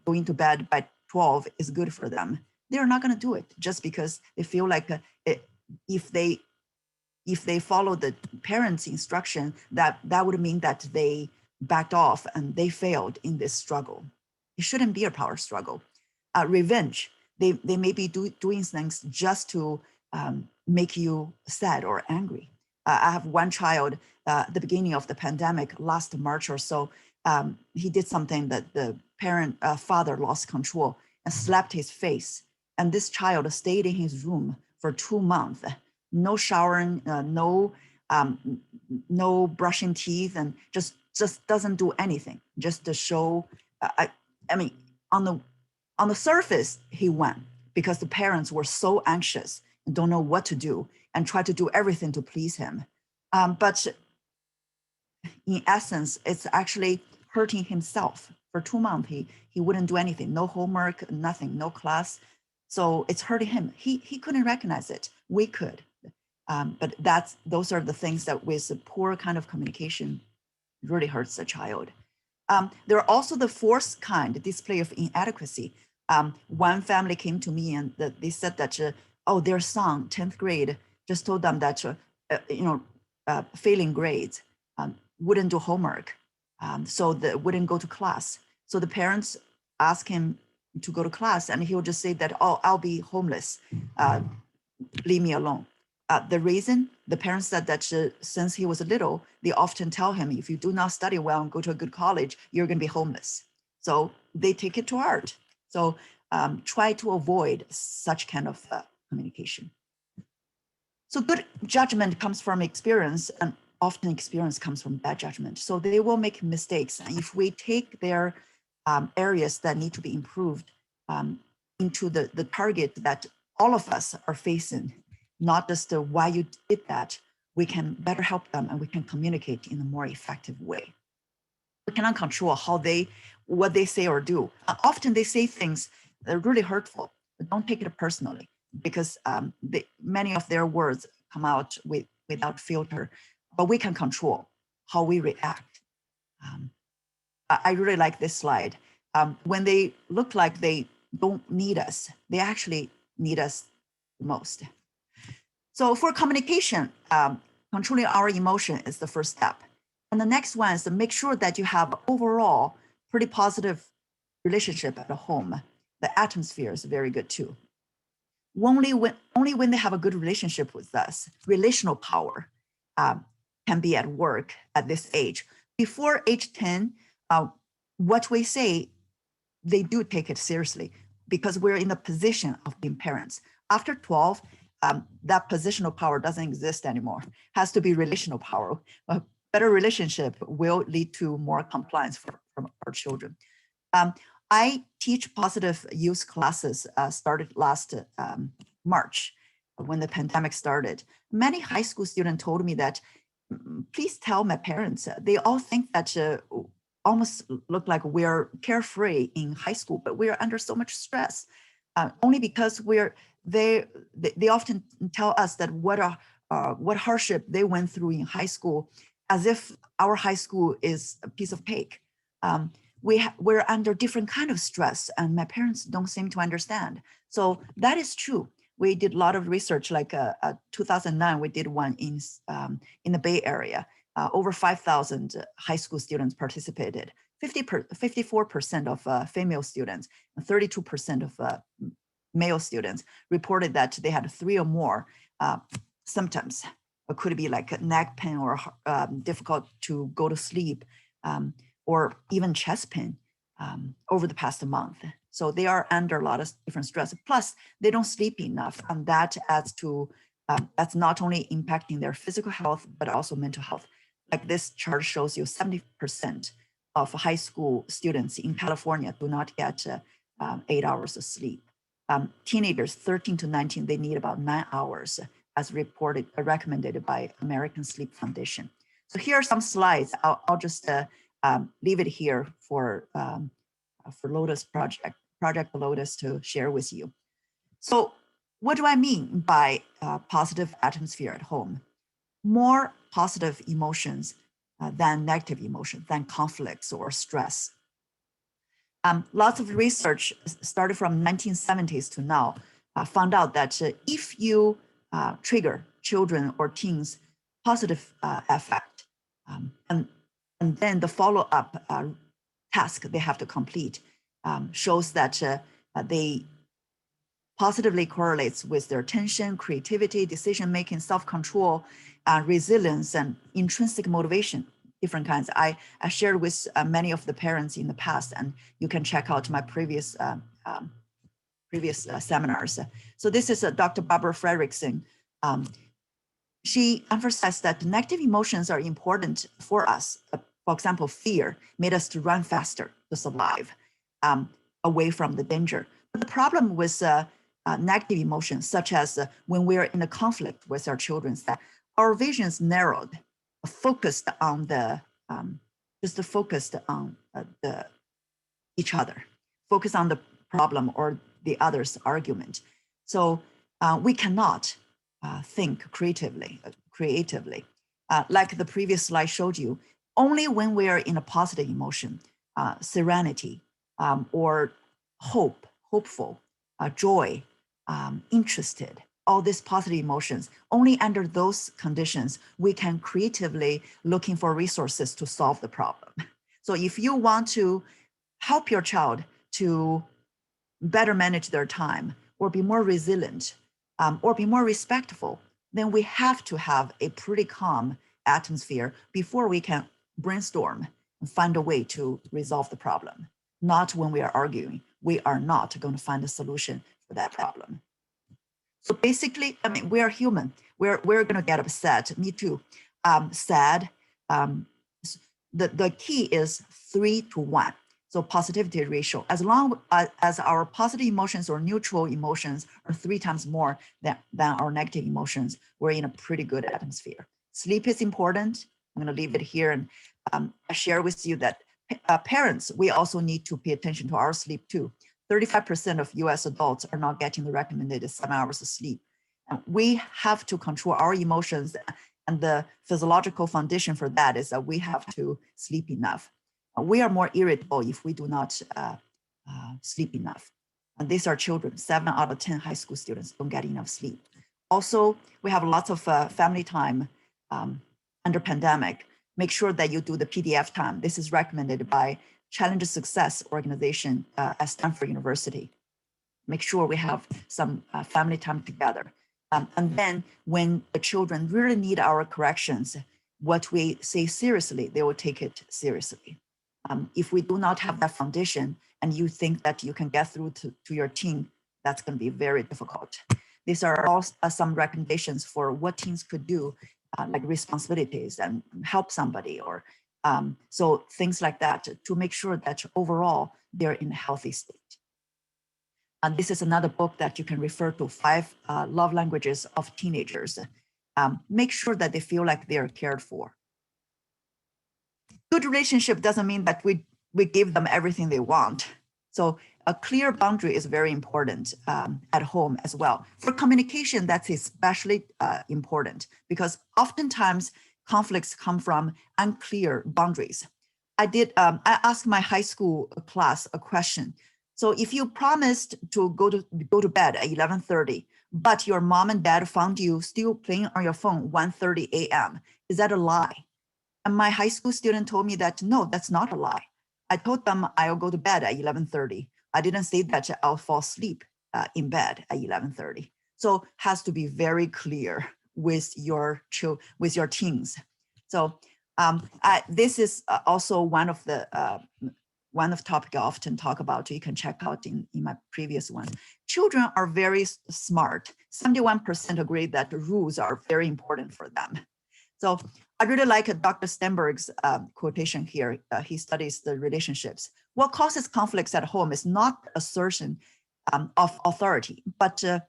going to bed by 12 is good for them. They're not going to do it just because they feel like if they follow the parents' instruction, that would mean that they backed off and they failed in this struggle. It shouldn't be a power struggle. Revenge. They may be doing things just to make you sad or angry. I have one child at the beginning of the pandemic, last March or so, he did something that the father lost control and slapped his face. And this child stayed in his room for 2 months, no showering, no brushing teeth, and just doesn't do anything, just to show, I mean, on the surface, he won because the parents were so anxious and don't know what to do and try to do everything to please him. But in essence, it's actually hurting himself. For 2 months, he wouldn't do anything, no homework, nothing, no class. So it's hurting him. He couldn't recognize it. We could. But those are the things that with a poor kind of communication really hurts a child. There are also the fourth kind, display of inadequacy. One family came to me and they said that, their son, 10th grade, just told them that, failing grades, wouldn't do homework, so they wouldn't go to class. So the parents asked him to go to class and he'll just say that, I'll be homeless, leave me alone. The reason, the parents said that since he was little, they often tell him, if you do not study well and go to a good college, you're going to be homeless. So they take it to heart. So try to avoid such kind of communication. So good judgment comes from experience, and often experience comes from bad judgment. So they will make mistakes. And if we take their areas that need to be improved into the target that all of us are facing, not just why you did that, we can better help them and we can communicate in a more effective way. We cannot control what they say or do. Often they say things that are really hurtful, but don't take it personally because many of their words come out without filter, but we can control how we react. I really like this slide. When they look like they don't need us, they actually need us the most. So for communication, controlling our emotion is the first step. And the next one is to make sure that you have overall pretty positive relationship at home. The atmosphere is very good too. Only when they have a good relationship with us, relational power, can be at work at this age. Before age 10, what we say, they do take it seriously because we're in a position of being parents. After 12, that positional power doesn't exist anymore. It has to be relational power. A better relationship will lead to more compliance from our children. I teach positive use classes started last March when the pandemic started. Many high school students told me that, please tell my parents. They all think that almost look like we're carefree in high school, but we're under so much stress. Only because they often tell us that what hardship they went through in high school, as if our high school is a piece of cake. We're under different kind of stress, and my parents don't seem to understand. So that is true. We did a lot of research, like 2009, we did one in the Bay Area. Over 5,000 high school students participated. 54% of female students and 32% of male students reported that they had 3 or more symptoms. It could be like neck pain or difficult to go to sleep, or even chest pain over the past month. So they are under a lot of different stress. Plus, they don't sleep enough, and that adds to, that's not only impacting their physical health, but also mental health. Like this chart shows you 70% of high school students in California do not get 8 hours of sleep. Teenagers 13 to 19, they need about 9 hours as recommended by American Sleep Foundation. So here are some slides. I'll just leave it here for Lotus Project Lotus to share with you. So what do I mean by positive atmosphere at home? More positive emotions than negative emotions, than conflicts or stress. Lots of research started from 1970s to now found out that if you trigger children or teens positive affect, and then the follow-up task they have to complete shows that they positively correlates with their attention, creativity, decision-making, self-control, resilience, and intrinsic motivation, different kinds. I shared with many of the parents in the past, and you can check out my previous seminars. So this is Dr. Barbara Fredrickson. She emphasized that negative emotions are important for us. For example, fear made us to run faster to survive away from the danger. But the problem with negative emotions, such as when we are in a conflict with our children, is that our vision is narrowed, focused on each other, focused on the problem or the other's argument. So we cannot think creatively. Like the previous slide showed you, only when we are in a positive emotion, serenity, or hopeful, joy, interested, all these positive emotions, only under those conditions, we can creatively looking for resources to solve the problem. So if you want to help your child to better manage their time or be more resilient or be more respectful, then we have to have a pretty calm atmosphere before we can brainstorm and find a way to resolve the problem. Not when we are arguing. We are not going to find a solution for that problem. So basically, I mean, we are human. We're going to get upset. Me too. Sad. The key is 3 to 1. So positivity ratio. As long as our positive emotions or neutral emotions are 3 times more than our negative emotions, we're in a pretty good atmosphere. Sleep is important. I'm going to leave it here and I share with you that parents, we also need to pay attention to our sleep too. 35% of US adults are not getting the recommended 7 hours of sleep. And we have to control our emotions, and the physiological foundation for that is that we have to sleep enough. We are more irritable if we do not sleep enough. And these are children. 7 out of 10 high school students don't get enough sleep. Also, we have lots of family time under pandemic. Make sure that you do the PDF time. This is recommended by Challenge Success organization at Stanford University. Make sure we have some family time together. And then when the children really need our corrections, what we say seriously, they will take it seriously. If we do not have that foundation and you think that you can get through to your teen, that's going to be very difficult. These are all some recommendations for what teens could do, like responsibilities and help somebody, or so things like that, to make sure that overall they're in a healthy state. And this is another book that you can refer to, 5 Love Languages of Teenagers. Make sure that they feel like they're cared for. Good relationship doesn't mean that we give them everything they want. So a clear boundary is very important at home as well. For communication, that's especially important, because oftentimes conflicts come from unclear boundaries. I asked my high school class a question. So if you promised to go to bed at 11:30, but your mom and dad found you still playing on your phone 1:30 a.m., is that a lie? And my high school student told me that, no, that's not a lie. I told them I'll go to bed at 11:30. I didn't say that I'll fall asleep in bed at 11:30. So has to be very clear with your teens. So this is also one of the topic I often talk about. You can check out in my previous ones. Children are very smart. 71% agree that rules are very important for them. So I really like Dr. Stenberg's quotation here. He studies the relationships. What causes conflicts at home is not assertion of authority, but the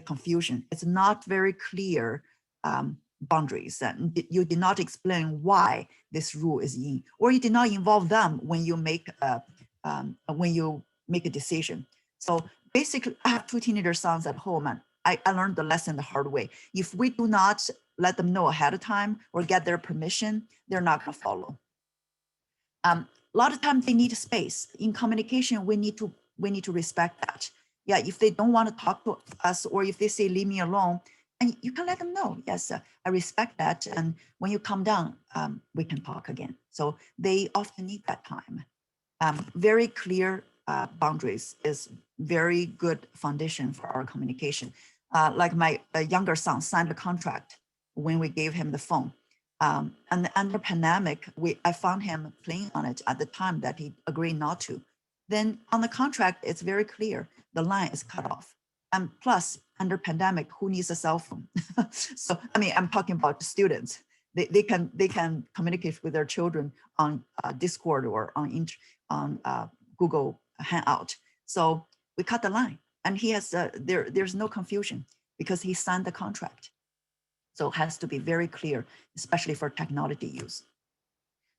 confusion. It's not very clear boundaries, and you did not explain why this rule is in, or you did not involve them when you make a decision. So basically, I have 2 teenager sons at home, and I learned the lesson the hard way. If we do not let them know ahead of time or get their permission, they're not going to follow. A lot of times they need space. In communication, we need to respect that. Yeah, if they don't want to talk to us, or if they say leave me alone, and you can let them know, yes, I respect that, and when you come down, we can talk again. So they often need that time. Very clear boundaries is very good foundation for our communication. Like my younger son signed a contract when we gave him the phone. And under pandemic, I found him playing on it at the time that he agreed not to. Then on the contract, it's very clear, the line is cut off. And plus, under pandemic, who needs a cell phone? So, I mean, I'm talking about students. They can communicate with their children on Discord or on Google Hangout. So we cut the line, and he has there's no confusion because he signed the contract. So it has to be very clear, especially for technology use.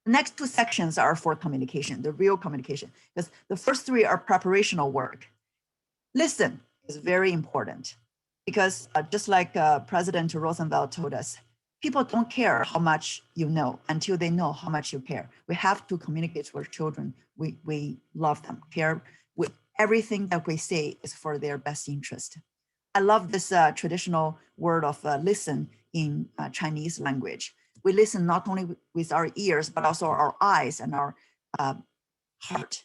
The next 2 sections are for communication, the real communication, because the first 3 are preparational work. Listen is very important, because just like President Roosevelt told us, people don't care how much you know until they know how much you care. We have to communicate with children. We love them, care. Everything that we say is for their best interest. I love this traditional word of listen in Chinese language. We listen not only with our ears, but also our eyes and our heart.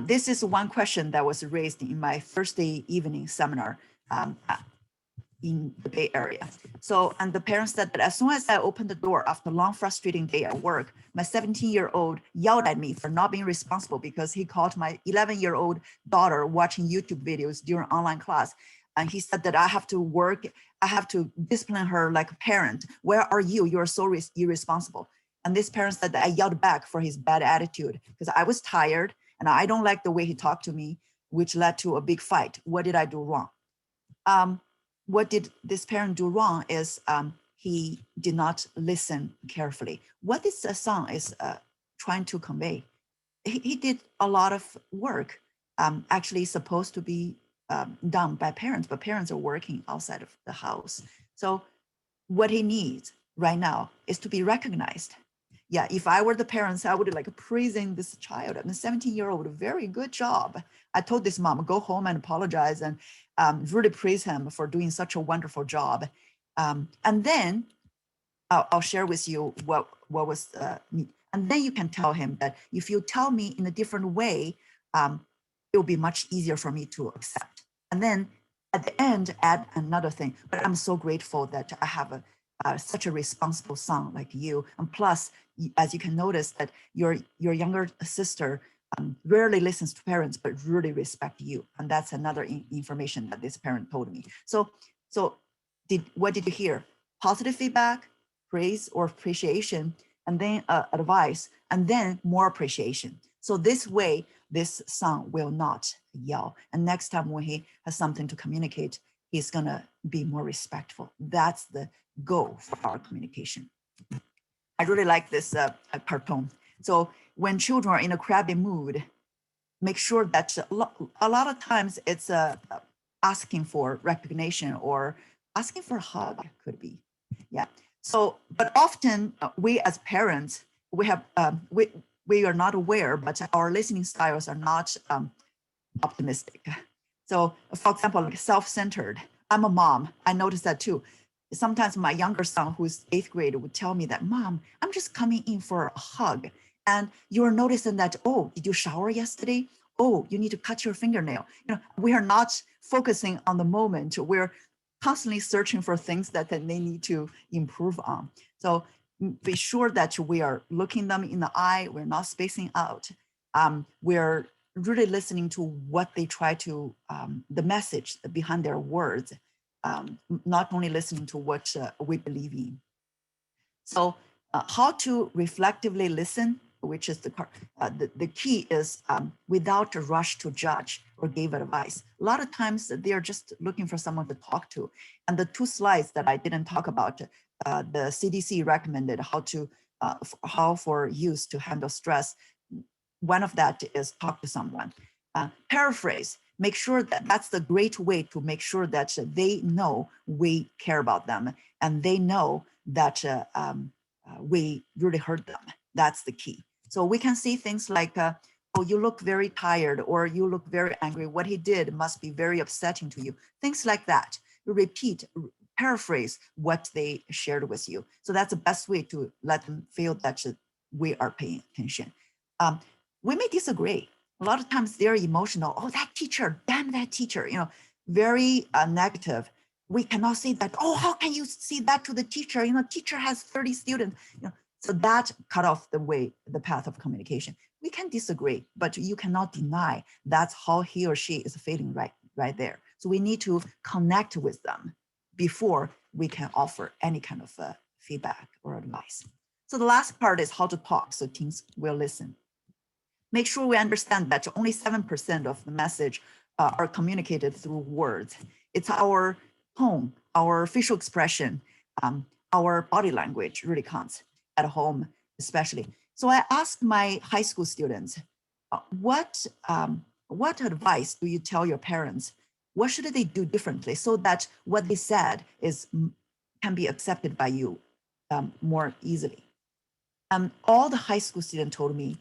This is one question that was raised in my Thursday evening seminar in the Bay Area. So, and the parents said that as soon as I opened the door after a long, frustrating day at work, my 17-year-old yelled at me for not being responsible because he caught my 11-year-old daughter watching YouTube videos during online class. And he said that I have to work, I have to discipline her like a parent. Where are you? You're so irresponsible. And this parent said that I yelled back for his bad attitude because I was tired and I don't like the way he talked to me, which led to a big fight. What did I do wrong? What did this parent do wrong is he did not listen carefully. What this son is trying to convey, he did a lot of work, actually supposed to be done by parents, but parents are working outside of the house. So what he needs right now is to be recognized. Yeah, if I were the parents, I would like praising this child. I'm a 17-year-old, very good job. I told this mom, go home and apologize and really praise him for doing such a wonderful job. And then I'll share with you what was, and then you can tell him that if you tell me in a different way, it will be much easier for me to accept. And then at the end, add another thing. But I'm so grateful that I have such a responsible son like you. And plus, as you can notice, that your younger sister rarely listens to parents, but really respect you. And that's another information that this parent told me. So what did you hear? Positive feedback, praise or appreciation, and then advice, and then more appreciation. So this way, this son will not yell. And next time when he has something to communicate, he's gonna be more respectful. That's the goal for our communication. I really like this cartoon. So when children are in a crabby mood, make sure that a lot of times it's asking for recognition or asking for a hug could be. Yeah. So, but often we as parents, we have, we are not aware, but our listening styles are not optimistic. So for example, like self-centered, I'm a mom, I noticed that too. Sometimes my younger son, who's 8th grade, would tell me that, Mom, I'm just coming in for a hug. And you're noticing that, oh, did you shower yesterday? Oh, you need to cut your fingernail. You know, we are not focusing on the moment. We're constantly searching for things that they need to improve on. So be sure that we are looking them in the eye. We're not spacing out. We're really listening to what they try to, the message behind their words, not only listening to what we believe in. So how to reflectively listen, which is the key is without a rush to judge or give advice. A lot of times they're just looking for someone to talk to. And the 2 slides that I didn't talk about, the CDC recommended how for youth to handle stress. One of that is talk to someone. Paraphrase, make sure that that's the great way to make sure that they know we care about them and they know that we really heard them. That's the key. So we can see things like, oh, you look very tired or you look very angry. What he did must be very upsetting to you. Things like that. Repeat, paraphrase what they shared with you. So that's the best way to let them feel that we are paying attention. We may disagree. A lot of times they're emotional. Oh, that teacher, damn that teacher, you know, very negative. We cannot say that, oh, how can you see that to the teacher? You know, teacher has 30 students, you know, so that cut off the path of communication. We can disagree, but you cannot deny that's how he or she is feeling right there. So we need to connect with them before we can offer any kind of feedback or advice. So the last part is how to talk so teens will listen. Make sure we understand that only 7% of the message are communicated through words. It's our tone, our facial expression, our body language really counts at home, especially. So I asked my high school students, what advice do you tell your parents? What should they do differently so that what they said can be accepted by you more easily? All the high school students told me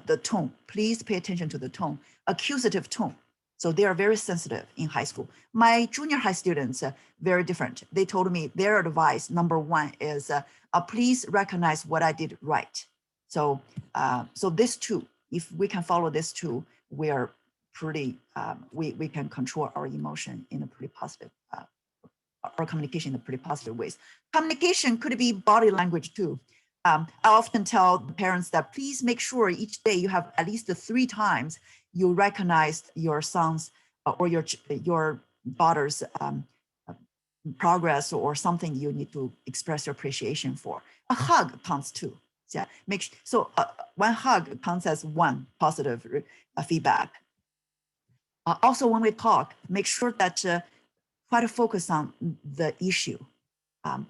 the tone, please pay attention to the tone, accusative tone. So they are very sensitive in high school. My junior high students, very different. They told me their advice, number 1 is please recognize what I did right. So, so this too, if we can follow this too, we are pretty, we can control our emotion in a pretty positive, our communication in a pretty positive ways. Communication could be body language too. I often tell the parents that please make sure each day you have at least 3 times you recognize your son's or your daughter's progress or something you need to express your appreciation for. A hug counts too. Yeah, one hug counts as 1 positive feedback. Also, when we talk, make sure that try to focus on the issue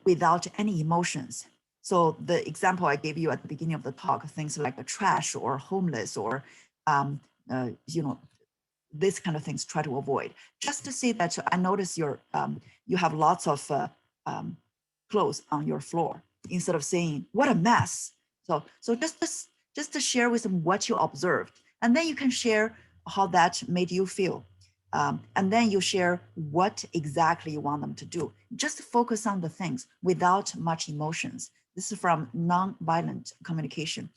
without any emotions. So the example I gave you at the beginning of the talk, things like the trash or homeless or, you know, this kind of things, try to avoid. Just to say that I notice you have lots of clothes on your floor, instead of saying, what a mess. So just to share with them what you observed. And then you can share how that made you feel. And then you share what exactly you want them to do. Just focus on the things without much emotions. This is from Nonviolent Communication,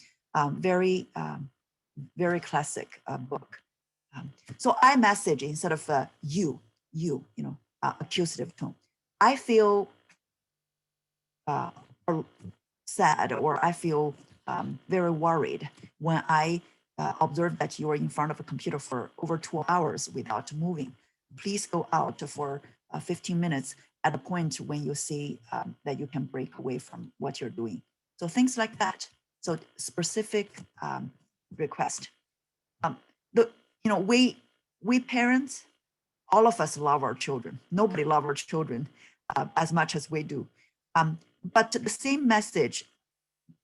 very classic book. So I message instead of you. accusative tone. I feel sad, or I feel very worried when I observe that you are in front of a computer for over 2 hours without moving. Please go out for 15 minutes at a point when you see that you can break away from what you're doing. So things like that. So specific request. We parents, all of us love our children. Nobody loves our children as much as we do. But the same message,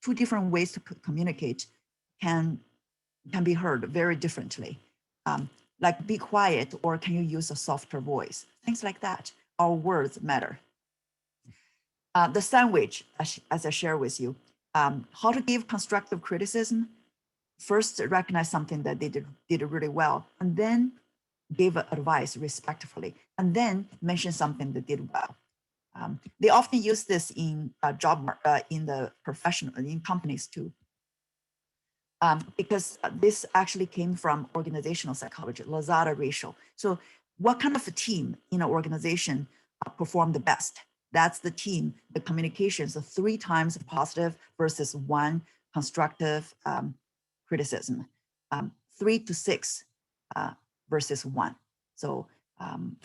two different ways to communicate can be heard very differently. Like be quiet, or can you use a softer voice? Things like that. Our words matter. The sandwich, as I share with you, how to give constructive criticism. First, recognize something that they did really well, and then give advice respectfully, and then mention something that did well. They often use this in in the professional, in companies too, because this actually came from organizational psychology, Lazada ratio. So what kind of a team in an organization perform the best? That's the team, the communications, 3 times positive versus 1 constructive criticism, 3 to 6 versus 1. So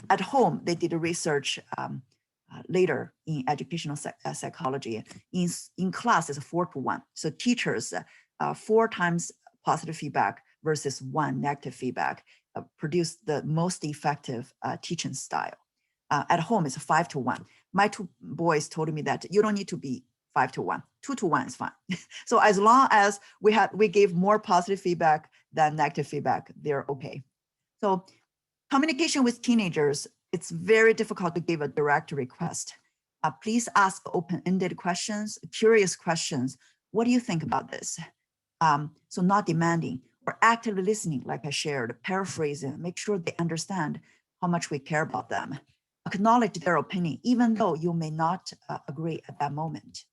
at home, they did a research later in educational psychology. In class, it's 4 to 1. So teachers, 4 times positive feedback versus 1 negative feedback produce the most effective teaching style. At home, it's 5 to 1. My 2 boys told me that you don't need to be 5 to 1, 2 to 1 is fine. So as long as we gave more positive feedback than negative feedback, they're okay. So communication with teenagers, it's very difficult to give a direct request. Please ask open-ended questions, curious questions. What do you think about this? So not demanding, or actively listening, like I shared, paraphrasing, make sure they understand how much we care about them. Acknowledge their opinion, even though you may not agree at that moment.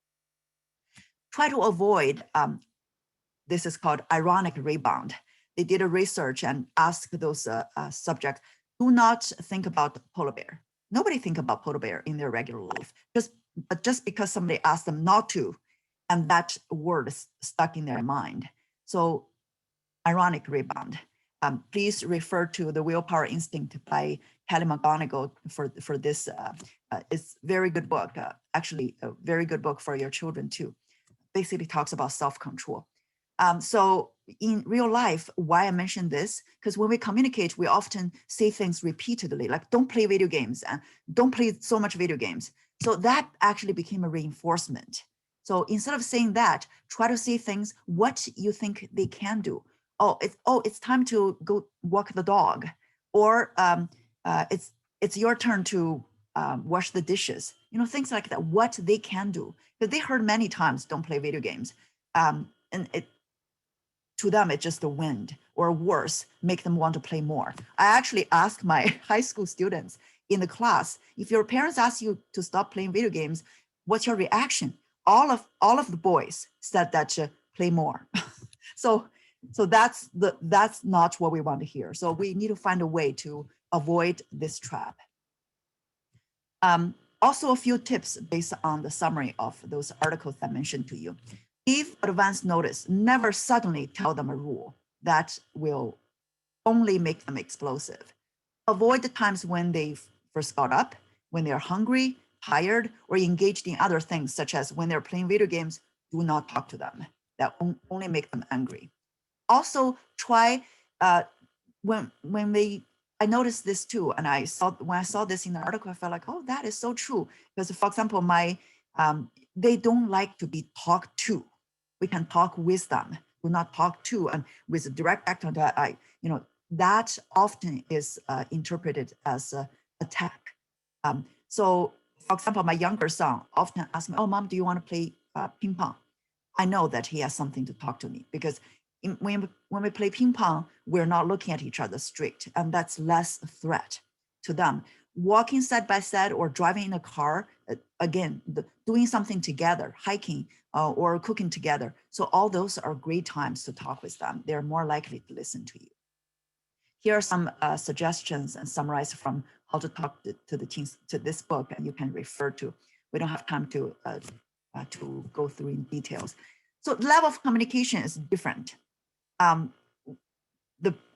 Try to avoid, this is called ironic rebound. They did a research and asked those subjects, do not think about polar bear. Nobody think about polar bear in their regular life, just because somebody asked them not to, and that word is stuck in their mind. So ironic rebound. Please refer to The Willpower Instinct by Kelly McGonigal for this. It's a very good book, actually a very good book for your children too. Basically talks about self-control. So in real life, why I mentioned this, because when we communicate, we often say things repeatedly, like don't play video games and don't play so much video games. So that actually became a reinforcement. So instead of saying that, try to say things, what you think they can do. It's time to go walk the dog, or it's your turn to wash the dishes. Things like that. What they can do, because they heard many times, don't play video games, and to them it's just the wind, or worse, make them want to play more. I actually asked my high school students in the class, if your parents ask you to stop playing video games, what's your reaction? All of the boys said that play more. So that's not what we want to hear. So we need to find a way to avoid this trap. Also, a few tips based on the summary of those articles I mentioned to you. Give advance notice. Never suddenly tell them a rule. That will only make them explosive. Avoid the times when they first got up, when they're hungry, tired, or engaged in other things, such as when they're playing video games. Do not talk to them. That only make them angry. Also, try I noticed this too, and when I saw this in the article, I felt like, oh, that is so true. Because, for example, they don't like to be talked to. We can talk with them. Do not talk to, and with a direct act on that, that often is interpreted as an attack. So, for example, my younger son often asks me, "Oh, Mom, do you want to play ping pong?" I know that he has something to talk to me, because when we play ping pong, we're not looking at each other straight, and that's less threat to them. Walking side by side or driving in a car, again, doing something together, hiking or cooking together. So all those are great times to talk with them. They're more likely to listen to you. Here are some suggestions and summarized from how to talk to the teens to this book, and you can refer to. We don't have time to go through in details. So the level of communication is different. I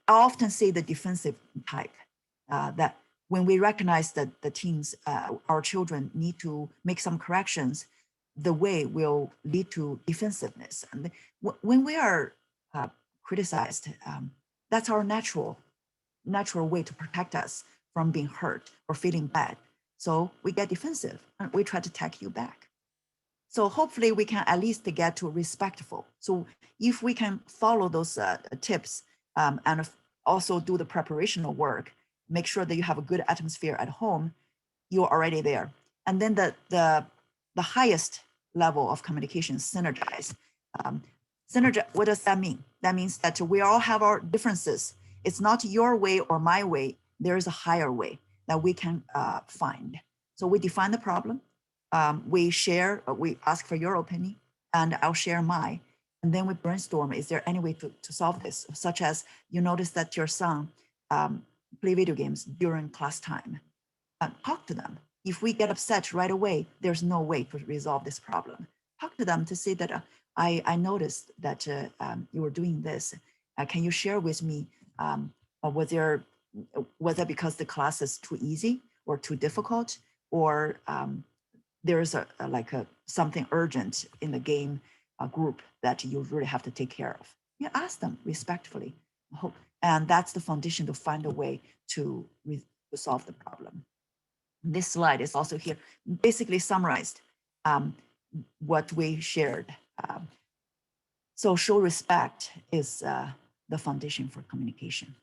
often say the defensive type, that when we recognize that the teens, our children need to make some corrections, the way will lead to defensiveness. And when we are criticized, that's our natural way to protect us from being hurt or feeling bad. So we get defensive and we try to attack you back. So hopefully we can at least get to respectful. So if we can follow those tips and also do the preparational work, make sure that you have a good atmosphere at home, you're already there. And then the highest level of communication, synergize. What does that mean? That means that we all have our differences. It's not your way or my way. There is a higher way that we can find. So we define the problem. We share, we ask for your opinion, and I'll share mine. And then we brainstorm, is there any way to solve this? Such as you notice that your son play video games during class time. Talk to them. If we get upset right away, there's no way to resolve this problem. Talk to them to say that I noticed that you were doing this. Can you share with me, was that because the class is too easy or too difficult, or there's something urgent in the game group that you really have to take care of? You ask them respectfully. And that's the foundation to find a way to solve the problem. This slide is also here, basically summarized what we shared. So show respect is the foundation for communication.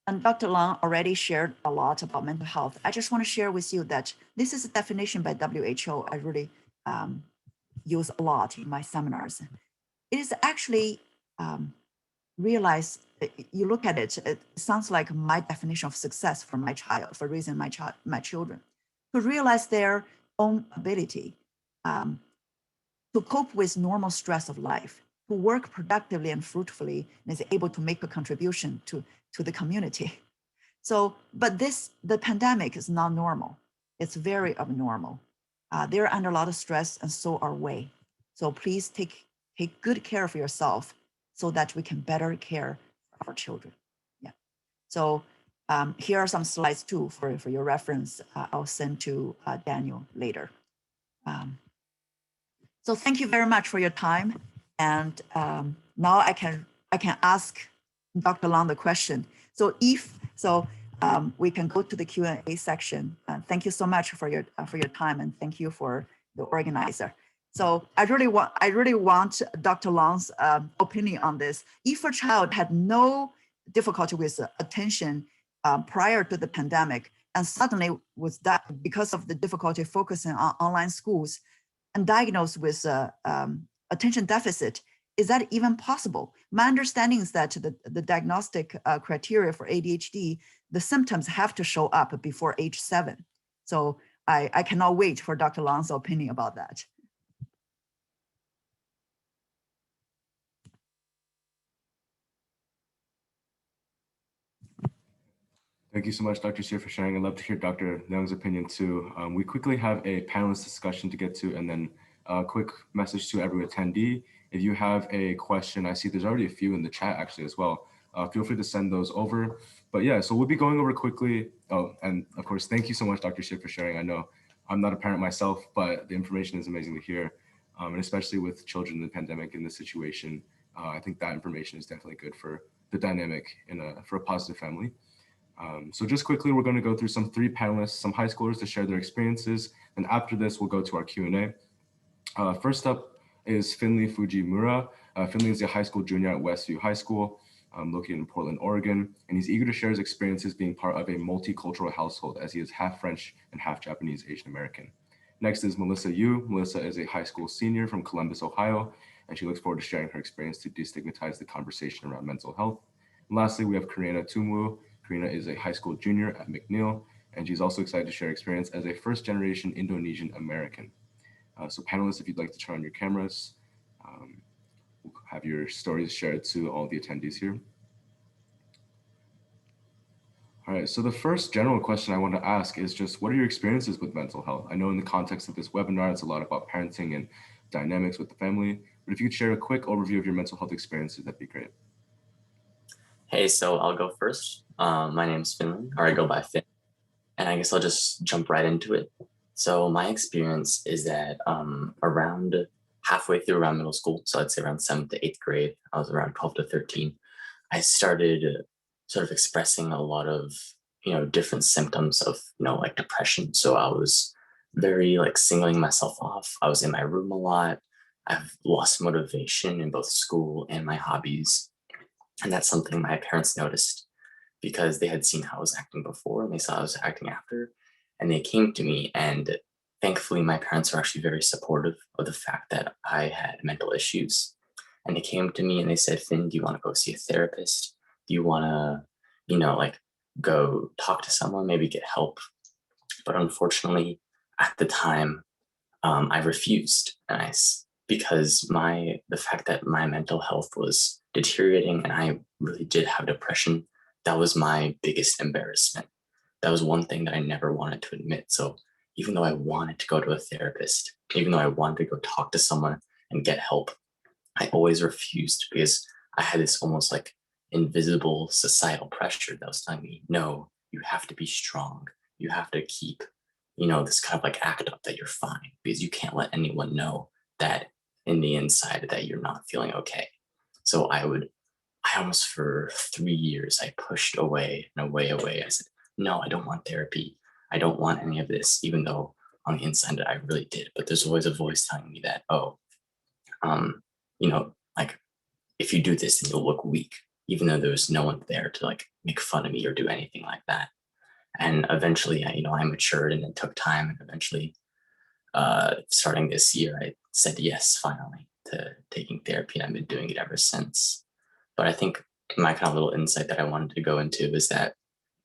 And Dr. Lang already shared a lot about mental health. I just want to share with you that this is a definition by WHO I really use a lot in my seminars. It is actually realize, you look at it, it sounds like my definition of success for my child, for raising my children, to realize their own ability to cope with normal stress of life, to work productively and fruitfully, and is able to make a contribution to the community. So, but the pandemic is not normal. It's very abnormal. They're under a lot of stress, and so are we. So please take good care of yourself so that we can better care for our children. Yeah. So here are some slides too for your reference. I'll send to Daniel later. So thank you very much for your time. And now I can ask Dr. Lang the question. So we can go to the Q&A section. Thank you so much for your time, and thank you for the organizer. So I really want Dr. Lang's opinion on this. If a child had no difficulty with attention prior to the pandemic, and suddenly was that because of the difficulty focusing on online schools, and diagnosed with attention deficit, is that even possible? My understanding is that the diagnostic criteria for ADHD, the symptoms have to show up before age 7. So I cannot wait for Dr. Lang's opinion about that. Thank you so much, Dr. Xie, for sharing. I'd love to hear Dr. Young's opinion too. We quickly have a panelist discussion to get to, and then a quick message to every attendee. If you have a question, I see there's already a few in the chat actually as well. Feel free to send those over. But yeah, so we'll be going over quickly. Oh, and of course, thank you so much, Dr. Xie, for sharing. I know I'm not a parent myself, but the information is amazing to hear. And especially with children in the pandemic in this situation, I think that information is definitely good for the dynamic for a positive family. So just quickly, we're going to go through some 3 panelists, some high schoolers to share their experiences. And after this, we'll go to our Q&A. First up is Finley Fujimura. Finley is a high school junior at Westview High School, located in Portland, Oregon. And he's eager to share his experiences being part of a multicultural household, as he is half French and half Japanese Asian American. Next is Melissa Yu. Melissa is a high school senior from Columbus, Ohio, and she looks forward to sharing her experience to destigmatize the conversation around mental health. And lastly, we have Karina Tumwu. Karina is a high school junior at McNeil, and she's also excited to share experience as a first-generation Indonesian American. So panelists, if you'd like to turn on your cameras, we'll have your stories shared to all the attendees here. All right, so the first general question I want to ask is just, what are your experiences with mental health? I know in the context of this webinar, it's a lot about parenting and dynamics with the family, but if you could share a quick overview of your mental health experiences, that'd be great. Hey, so I'll go first. My name's Finley, or I go by Finn, and I guess I'll just jump right into it. So my experience is that around halfway through around middle school, so I'd say around 7th to 8th grade, I was around 12 to 13, I started sort of expressing a lot of, different symptoms of, like depression. So I was very like singling myself off. I was in my room a lot. I've lost motivation in both school and my hobbies. And that's something my parents noticed because they had seen how I was acting before and they saw I was acting after. And they came to me, and thankfully my parents were actually very supportive of the fact that I had mental issues. And they came to me and they said, Finn, do you want to go see a therapist? Do you want to, like go talk to someone, maybe get help? But unfortunately, at the time, I refused. Because the fact that my mental health was deteriorating and I really did have depression, that was my biggest embarrassment. That was one thing that I never wanted to admit. So even though I wanted to go to a therapist, even though I wanted to go talk to someone and get help, I always refused because I had this almost like invisible societal pressure that was telling me, no, you have to be strong. You have to keep, this kind of like act up that you're fine, because you can't let anyone know that in the inside that you're not feeling okay. So I almost for 3 years, I pushed away and away. I said, no, I don't want therapy. I don't want any of this, even though on the inside I really did. But there's always a voice telling me that, like if you do this, then you'll look weak, even though there's no one there to like make fun of me or do anything like that. And eventually, I matured, and it took time. And eventually, starting this year, I said yes, finally, to taking therapy, and I've been doing it ever since. But I think my kind of little insight that I wanted to go into is that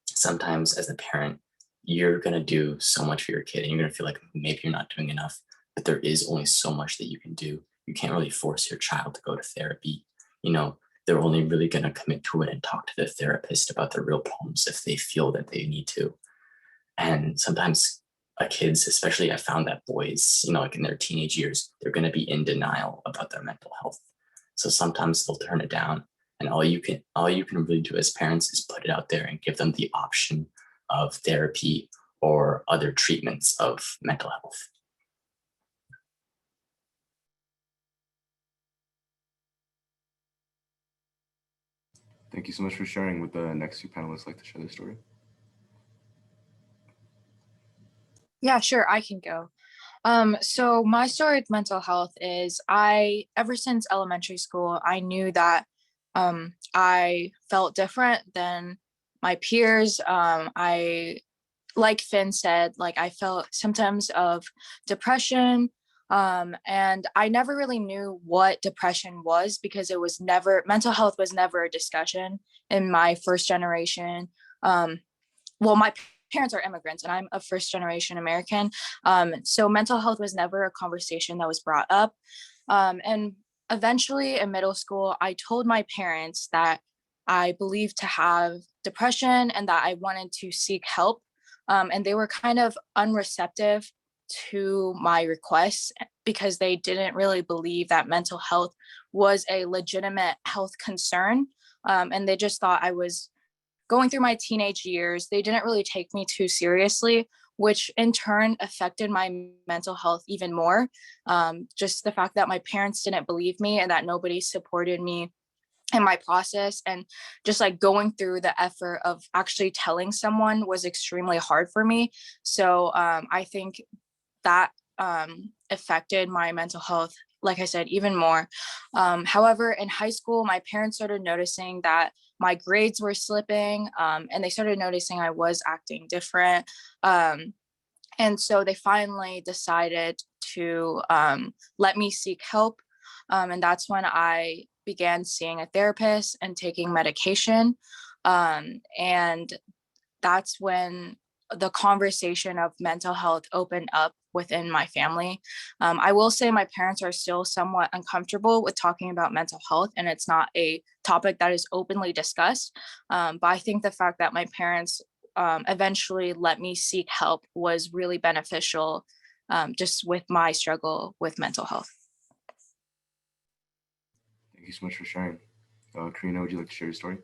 sometimes as a parent, you're going to do so much for your kid, and you're going to feel like maybe you're not doing enough, but there is only so much that you can do. You can't really force your child to go to therapy. They're only really going to commit to it and talk to the therapist about their real problems if they feel that they need to. And sometimes kids, especially I found that boys, like in their teenage years, they're going to be in denial about their mental health. So sometimes they'll turn it down. And all you can really do as parents is put it out there and give them the option of therapy or other treatments of mental health. Thank you so much for sharing. Would the next two panelists like to share their story? Yeah, sure, I can go. So my story with mental health is ever since elementary school, I knew that I felt different than my peers. Like Finn said, like I felt symptoms of depression. And I never really knew what depression was because mental health was never a discussion in my first generation. My parents are immigrants and I'm a first generation American. So mental health was never a conversation that was brought up. And eventually in middle school, I told my parents that I believed to have depression and that I wanted to seek help. And they were kind of unreceptive to my requests because they didn't really believe that mental health was a legitimate health concern. And they just thought I was going through my teenage years. They didn't really take me too seriously, which in turn affected my mental health even more. Just the fact that my parents didn't believe me and that nobody supported me in my process, and just like going through the effort of actually telling someone was extremely hard for me. So I think that affected my mental health, like I said, even more. However, in high school, my parents started noticing that my grades were slipping, and they started noticing I was acting different. And so they finally decided to let me seek help. And that's when I began seeing a therapist and taking medication. And that's when the conversation of mental health opened up within my family. I will say my parents are still somewhat uncomfortable with talking about mental health, and it's not a topic that is openly discussed. But I think the fact that my parents eventually let me seek help was really beneficial just with my struggle with mental health. Thank you so much for sharing. Karina, would you like to share your story?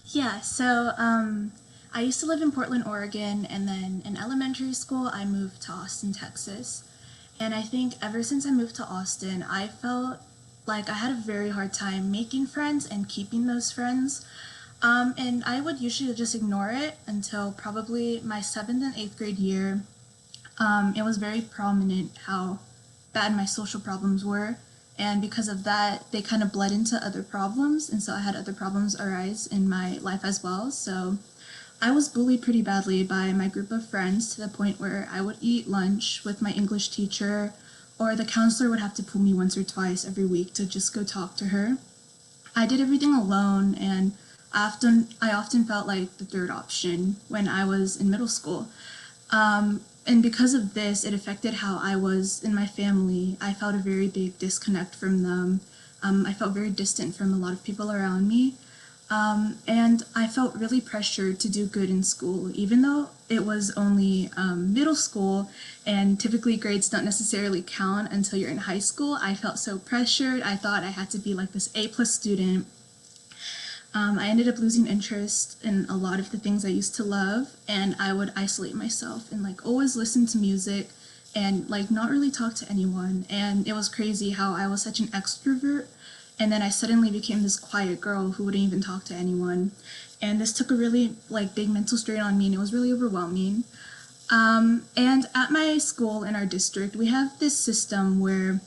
Yeah, so I used to live in Portland, Oregon, and then in elementary school, I moved to Austin, Texas. And I think ever since I moved to Austin, I felt like I had a very hard time making friends and keeping those friends. And I would usually just ignore it until probably my 7th and 8th grade year. It was very prominent how bad my social problems were. And because of that, they kind of bled into other problems. And so I had other problems arise in my life as well. So I was bullied pretty badly by my group of friends to the point where I would eat lunch with my English teacher, or the counselor would have to pull me once or twice every week to just go talk to her. I did everything alone, and I often felt like the third option when I was in middle school. And because of this, it affected how I was in my family. I felt a very big disconnect from them. I felt very distant from a lot of people around me. And I felt really pressured to do good in school, even though it was only middle school and typically grades don't necessarily count until you're in high school. I felt so pressured. I thought I had to be like this A+ student. I ended up losing interest in a lot of the things I used to love, and I would isolate myself and like always listen to music and like not really talk to anyone. And it was crazy how I was such an extrovert, and then I suddenly became this quiet girl who wouldn't even talk to anyone. And this took a really like big mental strain on me, and it was really overwhelming. And at my school in our district, we have this system where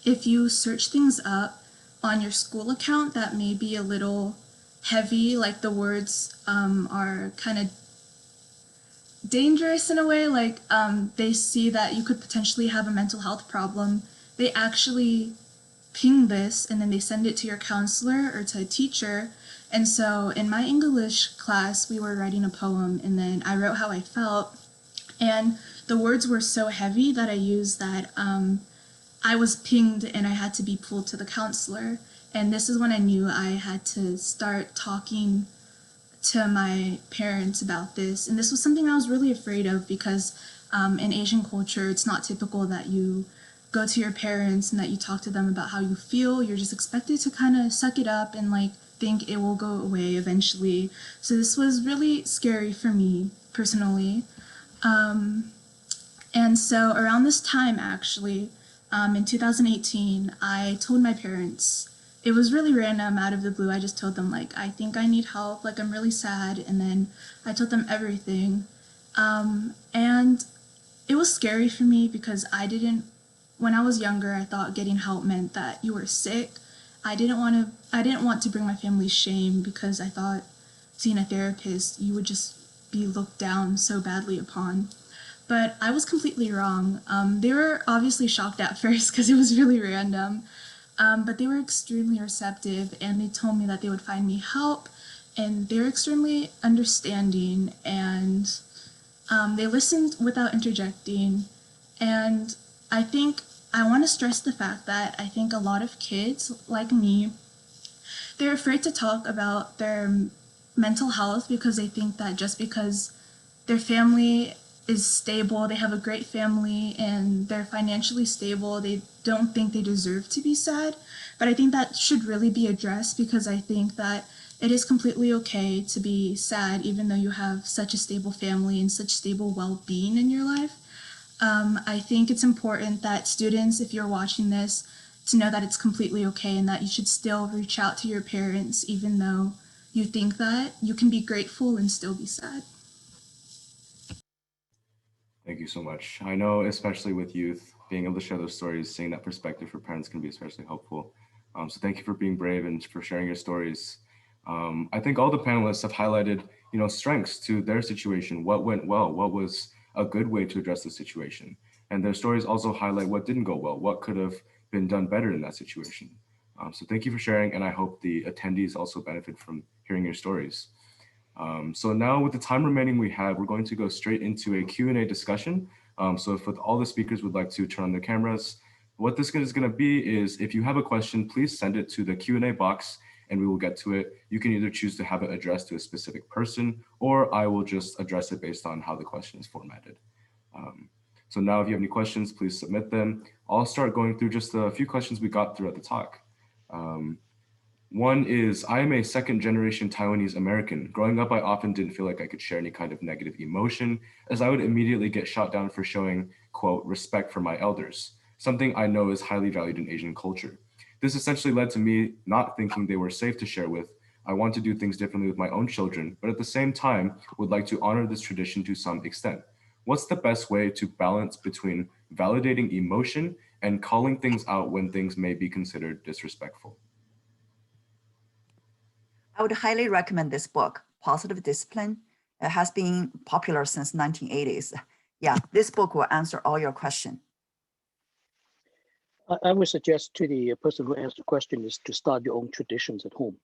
if you search things up on your school account that may be a little heavy, like the words are kind of dangerous in a way, like they see that you could potentially have a mental health problem, they actually ping this and then they send it to your counselor or to a teacher. And so in my English class, we were writing a poem, and then I wrote how I felt, and the words were so heavy that I used that I was pinged and I had to be pulled to the counselor. And this is when I knew I had to start talking to my parents about this. And this was something I was really afraid of because in Asian culture, it's not typical that you go to your parents and that you talk to them about how you feel. You're just expected to kind of suck it up and like think it will go away eventually. So this was really scary for me personally. And so around this time, actually, in 2018, I told my parents. It was really random, out of the blue. I just told them, like, I think I need help, like, I'm really sad. And then I told them everything. And it was scary for me because when I was younger, I thought getting help meant that you were sick. I didn't want to bring my family shame because I thought seeing a therapist, you would just be looked down so badly upon. But I was completely wrong. They were obviously shocked at first because it was really random. But they were extremely receptive, and they told me that they would find me help, and they were extremely understanding, and they listened without interjecting. And I think I want to stress the fact that I think a lot of kids like me, they're afraid to talk about their mental health because they think that just because their family is stable, they have a great family, and they're financially stable, they don't think they deserve to be sad. But I think that should really be addressed because I think that it is completely okay to be sad even though you have such a stable family and such stable well-being in your life. I think it's important that students, if you're watching this, to know that it's completely okay and that you should still reach out to your parents even though you think that you can be grateful and still be sad. Thank you so much. I know, especially with youth, being able to share those stories, seeing that perspective for parents can be especially helpful. So thank you for being brave and for sharing your stories. I think all the panelists have highlighted, strengths to their situation, what went well, what was a good way to address the situation. And their stories also highlight what didn't go well, what could have been done better in that situation. So thank you for sharing, and I hope the attendees also benefit from hearing your stories. So now with the time remaining we have, we're going to go straight into a Q&A discussion. So if all the speakers would like to turn on their cameras, what this is going to be is if you have a question, please send it to the Q&A box and we will get to it. You can either choose to have it addressed to a specific person, or I will just address it based on how the question is formatted. So now if you have any questions, please submit them. I'll start going through just a few questions we got throughout the talk. One is, I am a second generation Taiwanese American. Growing up, I often didn't feel like I could share any kind of negative emotion, as I would immediately get shot down for showing, quote, respect for my elders, something I know is highly valued in Asian culture. This essentially led to me not thinking they were safe to share with. I want to do things differently with my own children, but at the same time, would like to honor this tradition to some extent. What's the best way to balance between validating emotion and calling things out when things may be considered disrespectful? I would highly recommend this book, Positive Discipline. It has been popular since 1980s. Yeah, this book will answer all your questions. I would suggest to the person who asked the question is to start your own traditions at home,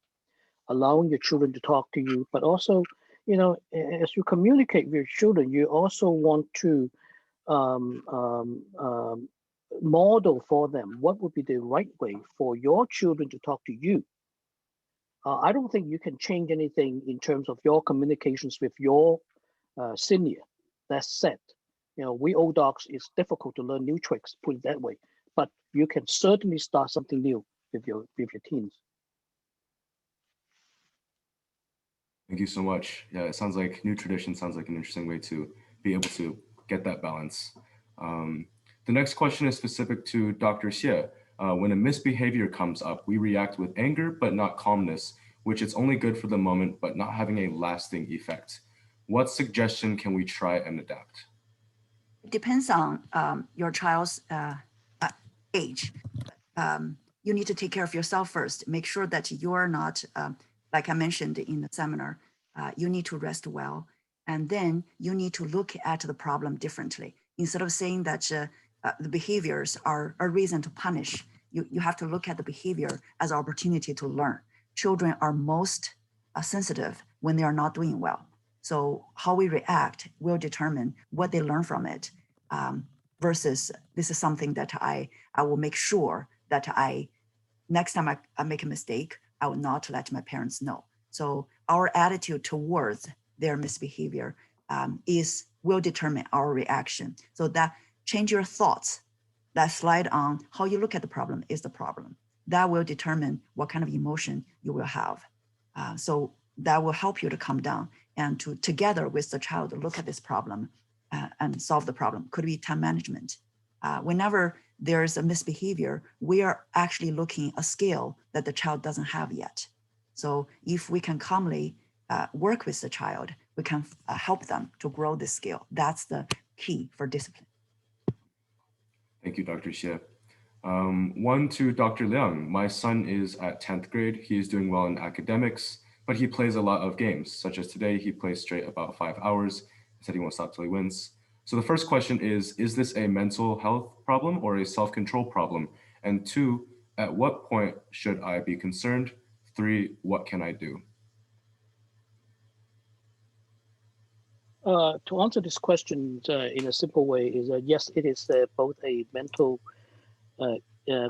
allowing your children to talk to you, but also, you know, as you communicate with your children, you also want to model for them what would be the right way for your children to talk to you. I don't think you can change anything in terms of your communications with your senior. That's said. You know, we old dogs, it's difficult to learn new tricks, put it that way. But you can certainly start something new with your teens. Thank you so much. Yeah, it sounds like new tradition sounds like an interesting way to be able to get that balance. The next question is specific to Dr. Xie. When a misbehavior comes up, we react with anger, but not calmness, which is only good for the moment, but not having a lasting effect. What suggestion can we try and adapt? It depends on your child's age. You need to take care of yourself first. Make sure that you're not, like I mentioned in the seminar, you need to rest well. And then you need to look at the problem differently. Instead of saying that the behaviors are a reason to punish, you have to look at the behavior as an opportunity to learn. Children are most sensitive when they are not doing well. So how we react will determine what they learn from it, versus this is something that I will make sure that next time I make a mistake, I will not let my parents know. So our attitude towards their misbehavior will determine our reaction. So that change your thoughts, that slide on how you look at the problem is the problem. That will determine what kind of emotion you will have. So that will help you to calm down and to together with the child look at this problem and solve the problem. Could be time management. Whenever there's a misbehavior, we are actually looking at a skill that the child doesn't have yet. So if we can calmly work with the child, we can help them to grow this skill. That's the key for discipline. Thank you, Dr. Xie. One to Dr. Liang. My son is at 10th grade. He is doing well in academics, but he plays a lot of games, such as today, he plays straight about 5 hours. He said he won't stop till he wins. So the first question is this a mental health problem or a self-control problem? And 2, at what point should I be concerned? 3, what can I do? To answer this question in a simple way is yes, it is both a mental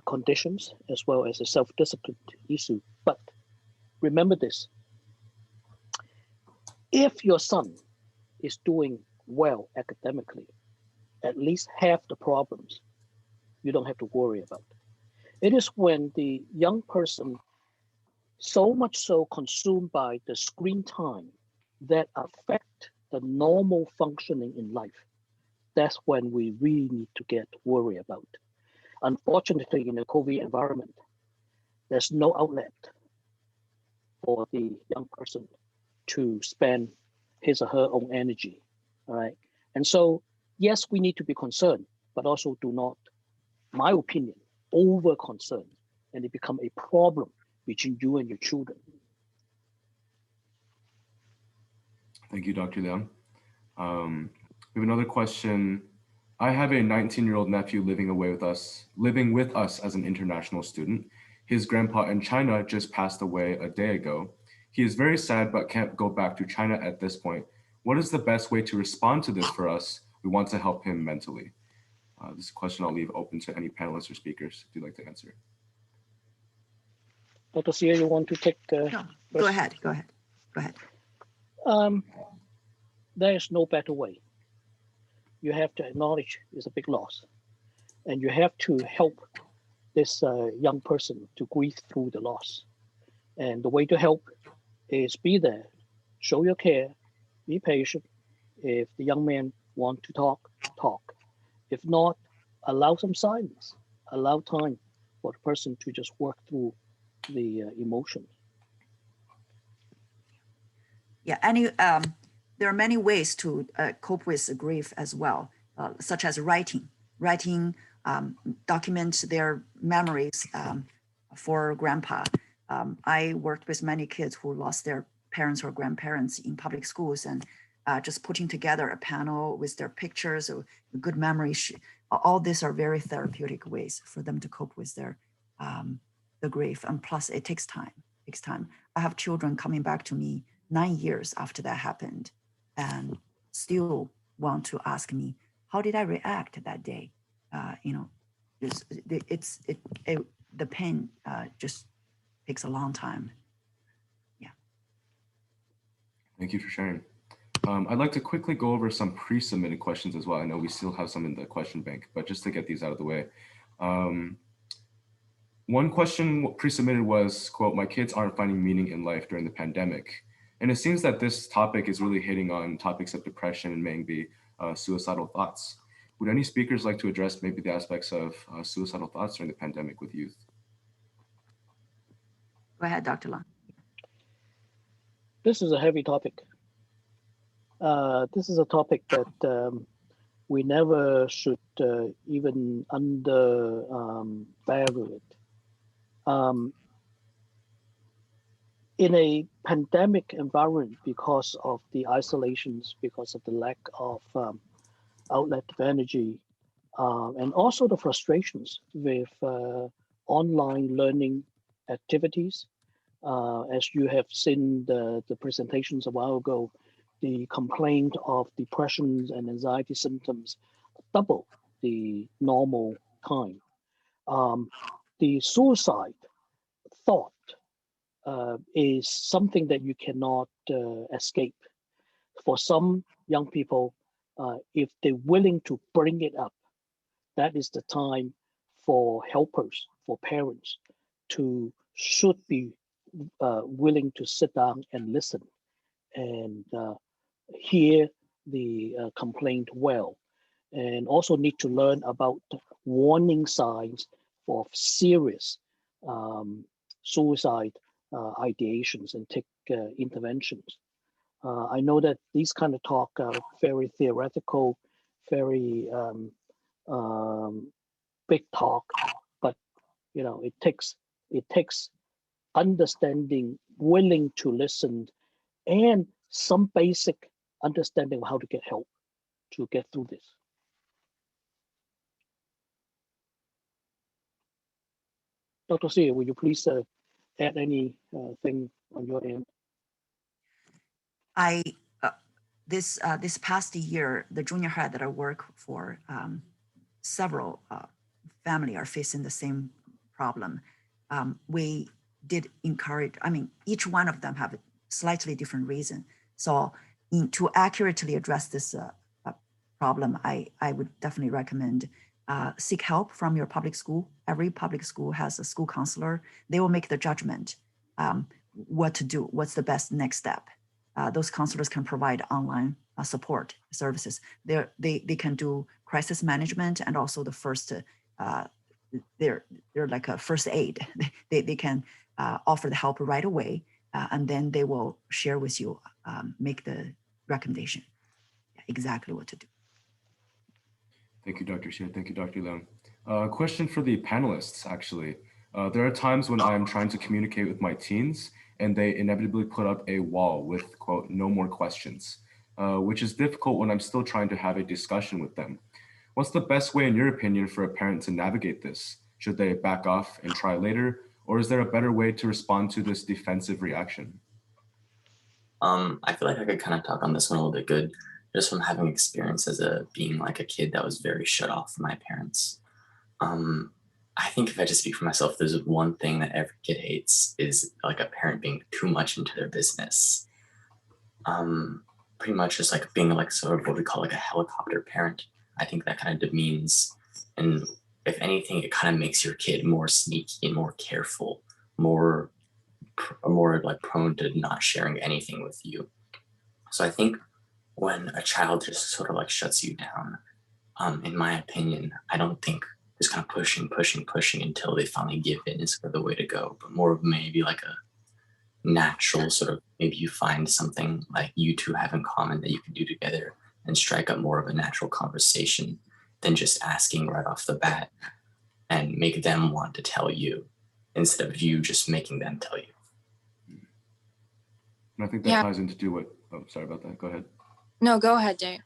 conditions as well as a self-discipline issue. But remember this, if your son is doing well academically, at least half the problems you don't have to worry about. It is when the young person so much so consumed by the screen time that affect the normal functioning in life. That's when we really need to get worried about. Unfortunately, in the COVID environment, there's no outlet for the young person to spend his or her own energy, all right? And so, yes, we need to be concerned, but also do not, my opinion, over concerned, and it become a problem between you and your children. Thank you, Dr. Liang. We have another question. I have a 19-year-old nephew living with us as an international student. His grandpa in China just passed away a day ago. He is very sad, but can't go back to China at this point. What is the best way to respond to this for us? We want to help him mentally. This is a question I'll leave open to any panelists or speakers if you'd like to answer. Dr. Sia, you want to take? No, go ahead. There is no better way. You have to acknowledge it's a big loss, and you have to help this young person to grieve through the loss. And the way to help is be there, show your care, be patient. If the young man want to talk, talk. If not, allow some silence, allow time for the person to just work through the emotions. Yeah, there are many ways to cope with grief as well, such as writing, document their memories for grandpa. I worked with many kids who lost their parents or grandparents in public schools, and just putting together a panel with their pictures or good memories. All these are very therapeutic ways for them to cope with their the grief. And plus, it takes time. I have children coming back to me 9 years after that happened, and still want to ask me, how did I react that day? The pain just takes a long time. Yeah. Thank you for sharing. I'd like to quickly go over some pre-submitted questions as well. I know we still have some in the question bank, but just to get these out of the way. One question pre-submitted was, quote, "My kids aren't finding meaning in life during the pandemic." And it seems that this topic is really hitting on topics of depression and maybe suicidal thoughts. Would any speakers like to address maybe the aspects of suicidal thoughts during the pandemic with youth? Go ahead, Dr. Long. This is a heavy topic. This is a topic that we never should even value it. In a pandemic environment, because of the isolations, because of the lack of outlet of energy, and also the frustrations with online learning activities, as you have seen the presentations a while ago, the complaint of depressions and anxiety symptoms double the normal kind. The suicide thought is something that you cannot escape. For some young people, if they're willing to bring it up, that is the time for helpers, for parents should be willing to sit down and listen and hear the complaint well, and also need to learn about warning signs for serious suicide ideations and take interventions. I know that these kind of talk are very theoretical, very big talk, but it takes understanding, willing to listen, and some basic understanding of how to get help to get through this. Dr. Sia, will you please add anything on your end? This past year, the junior high that I work for, several family are facing the same problem. We did encourage, each one of them have a slightly different reason. So to accurately address this problem, I would definitely recommend seek help from your public school. Every public school has a school counselor. They will make the judgment what to do, what's the best next step. Those counselors can provide online support services. They can do crisis management and also the first, they're like a first aid. They can offer the help right away, and then they will share with you, make the recommendation, exactly what to do. Thank you, Dr. Xie. Thank you, Dr. Leung. Question for the panelists, actually. There are times when I'm trying to communicate with my teens and they inevitably put up a wall with, quote, "no more questions," which is difficult when I'm still trying to have a discussion with them. What's the best way, in your opinion, for a parent to navigate this? Should they back off and try later? Or is there a better way to respond to this defensive reaction? I feel like I could kind of talk on this one a little bit good, just from having experience as being like a kid that was very shut off from my parents. I think if I just speak for myself, there's one thing that every kid hates is like a parent being too much into their business. Pretty much just like being like sort of what we call like a helicopter parent. I think that kind of demeans, and if anything, it kind of makes your kid more sneaky and more careful, more like prone to not sharing anything with you. So I think when a child just sort of like shuts you down, in my opinion, I don't think just kind of pushing until they finally give in is sort of the way to go, but more of maybe like a natural sort of, maybe you find something like you two have in common that you can do together and strike up more of a natural conversation than just asking right off the bat and make them want to tell you instead of you just making them tell you. And I think that ties into what, oh, sorry about that. Go ahead. No, go ahead, Dave.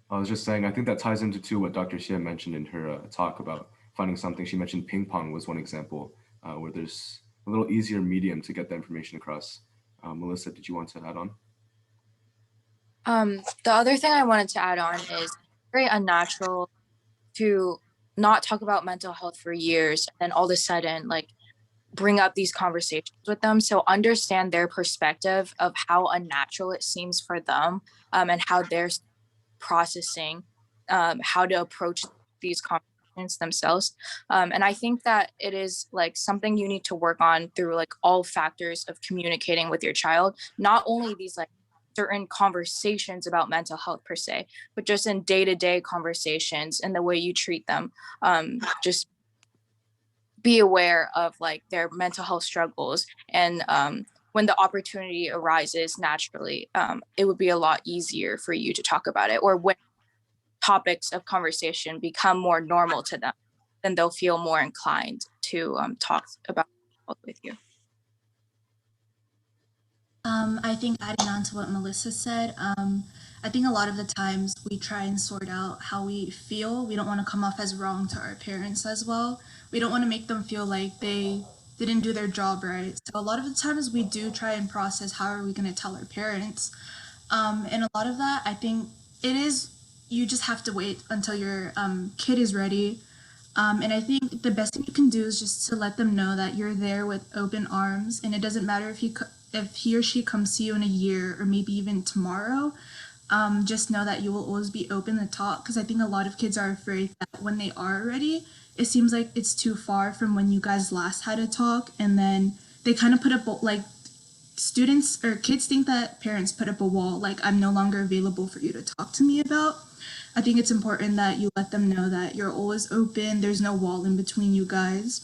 I was just saying, I think that ties into what Dr. Xie mentioned in her talk about finding something. She mentioned ping pong was one example where there's a little easier medium to get the information across. Melissa, did you want to add on? The other thing I wanted to add on is very unnatural to not talk about mental health for years and all of a sudden like bring up these conversations with them. So understand their perspective of how unnatural it seems for them, and how they're processing how to approach these conversations themselves. And I think that it is like something you need to work on through like all factors of communicating with your child, not only these like certain conversations about mental health per se, but just in day-to-day conversations and the way you treat them. Just be aware of like their mental health struggles, and when the opportunity arises naturally, it would be a lot easier for you to talk about it, or when topics of conversation become more normal to them, then they'll feel more inclined to talk about it with you. I think adding on to what Melissa said, I think a lot of the times we try and sort out how we feel. We don't want to come off as wrong to our parents as well. We don't want to make them feel like they didn't do their job right. So a lot of the times we do try and process how are we going to tell our parents. And a lot of that, I think it is, you just have to wait until your kid is ready. And I think the best thing you can do is just to let them know that you're there with open arms, and it doesn't matter if he or she comes to you in a year or maybe even tomorrow. Just know that you will always be open to talk, because I think a lot of kids are afraid that when they are ready, it seems like it's too far from when you guys last had a talk, and then they kind of put up like students or kids think that parents put up a wall, like I'm no longer available for you to talk to me about. I think it's important that you let them know that you're always open, there's no wall in between you guys.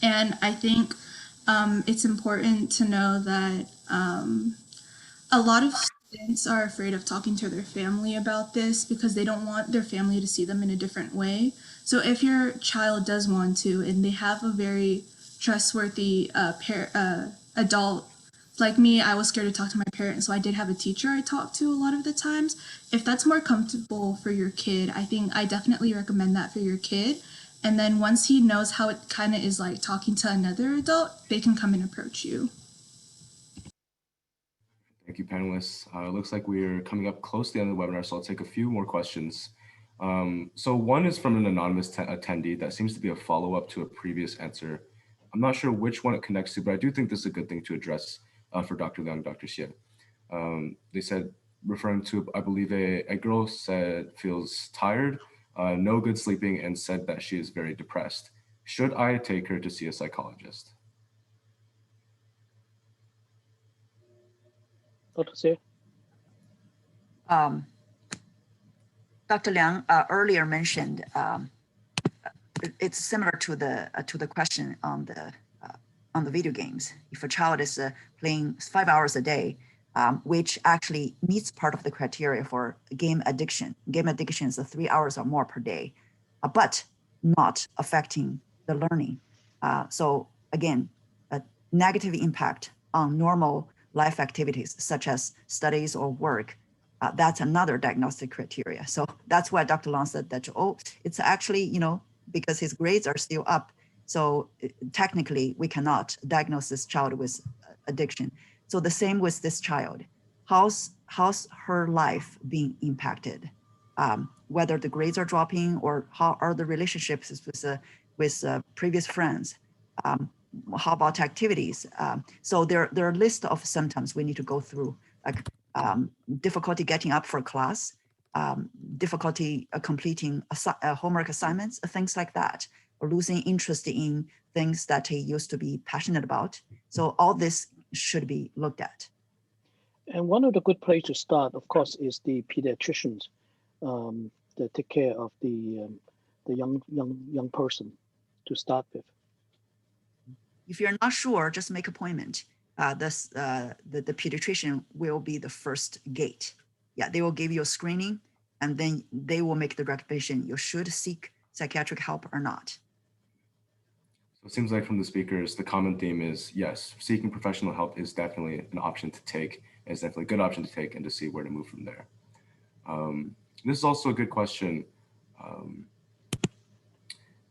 And I think it's important to know that a lot of students are afraid of talking to their family about this because they don't want their family to see them in a different way. So if your child does want to, and they have a very trustworthy adult, like me, I was scared to talk to my parents, so I did have a teacher I talked to a lot of the times. If that's more comfortable for your kid, I think I definitely recommend that for your kid. And then once he knows how it kind of is like talking to another adult, they can come and approach you. Thank you, panelists. It looks like we're coming up close to the end of the webinar, so I'll take a few more questions. So one is from an anonymous attendee that seems to be a follow-up to a previous answer. I'm not sure which one it connects to, but I do think this is a good thing to address for Dr. Liang and Dr. Xie. They said, referring to, I believe a girl said feels tired, no good sleeping, and said that she is very depressed. Should I take her to see a psychologist? Dr. Xie? Dr. Liang earlier mentioned it's similar to the question on the video games. If a child is playing 5 hours a day, which actually meets part of the criteria for game addiction. Game addiction is 3 hours or more per day, but not affecting the learning. So again, a negative impact on normal life activities such as studies or work. That's another diagnostic criteria. So that's why Dr. Long said that, oh, it's actually, because his grades are still up. So technically we cannot diagnose this child with addiction. So the same with this child. How's her life being impacted? Whether the grades are dropping, or how are the relationships with with previous friends? How about activities? So there are a list of symptoms we need to go through, like difficulty getting up for class, difficulty completing homework assignments, things like that, or losing interest in things that he used to be passionate about. So all this should be looked at. And one of the good places to start, of course, is the pediatricians that take care of the young person to start with. If you're not sure, just make appointment. The pediatrician will be the first gate. Yeah, they will give you a screening, and then they will make the recommendation. You should seek psychiatric help or not. So it seems like from the speakers, the common theme is, yes, seeking professional help is definitely an option to take. It's definitely a good option to take, and to see where to move from there. This is also a good question.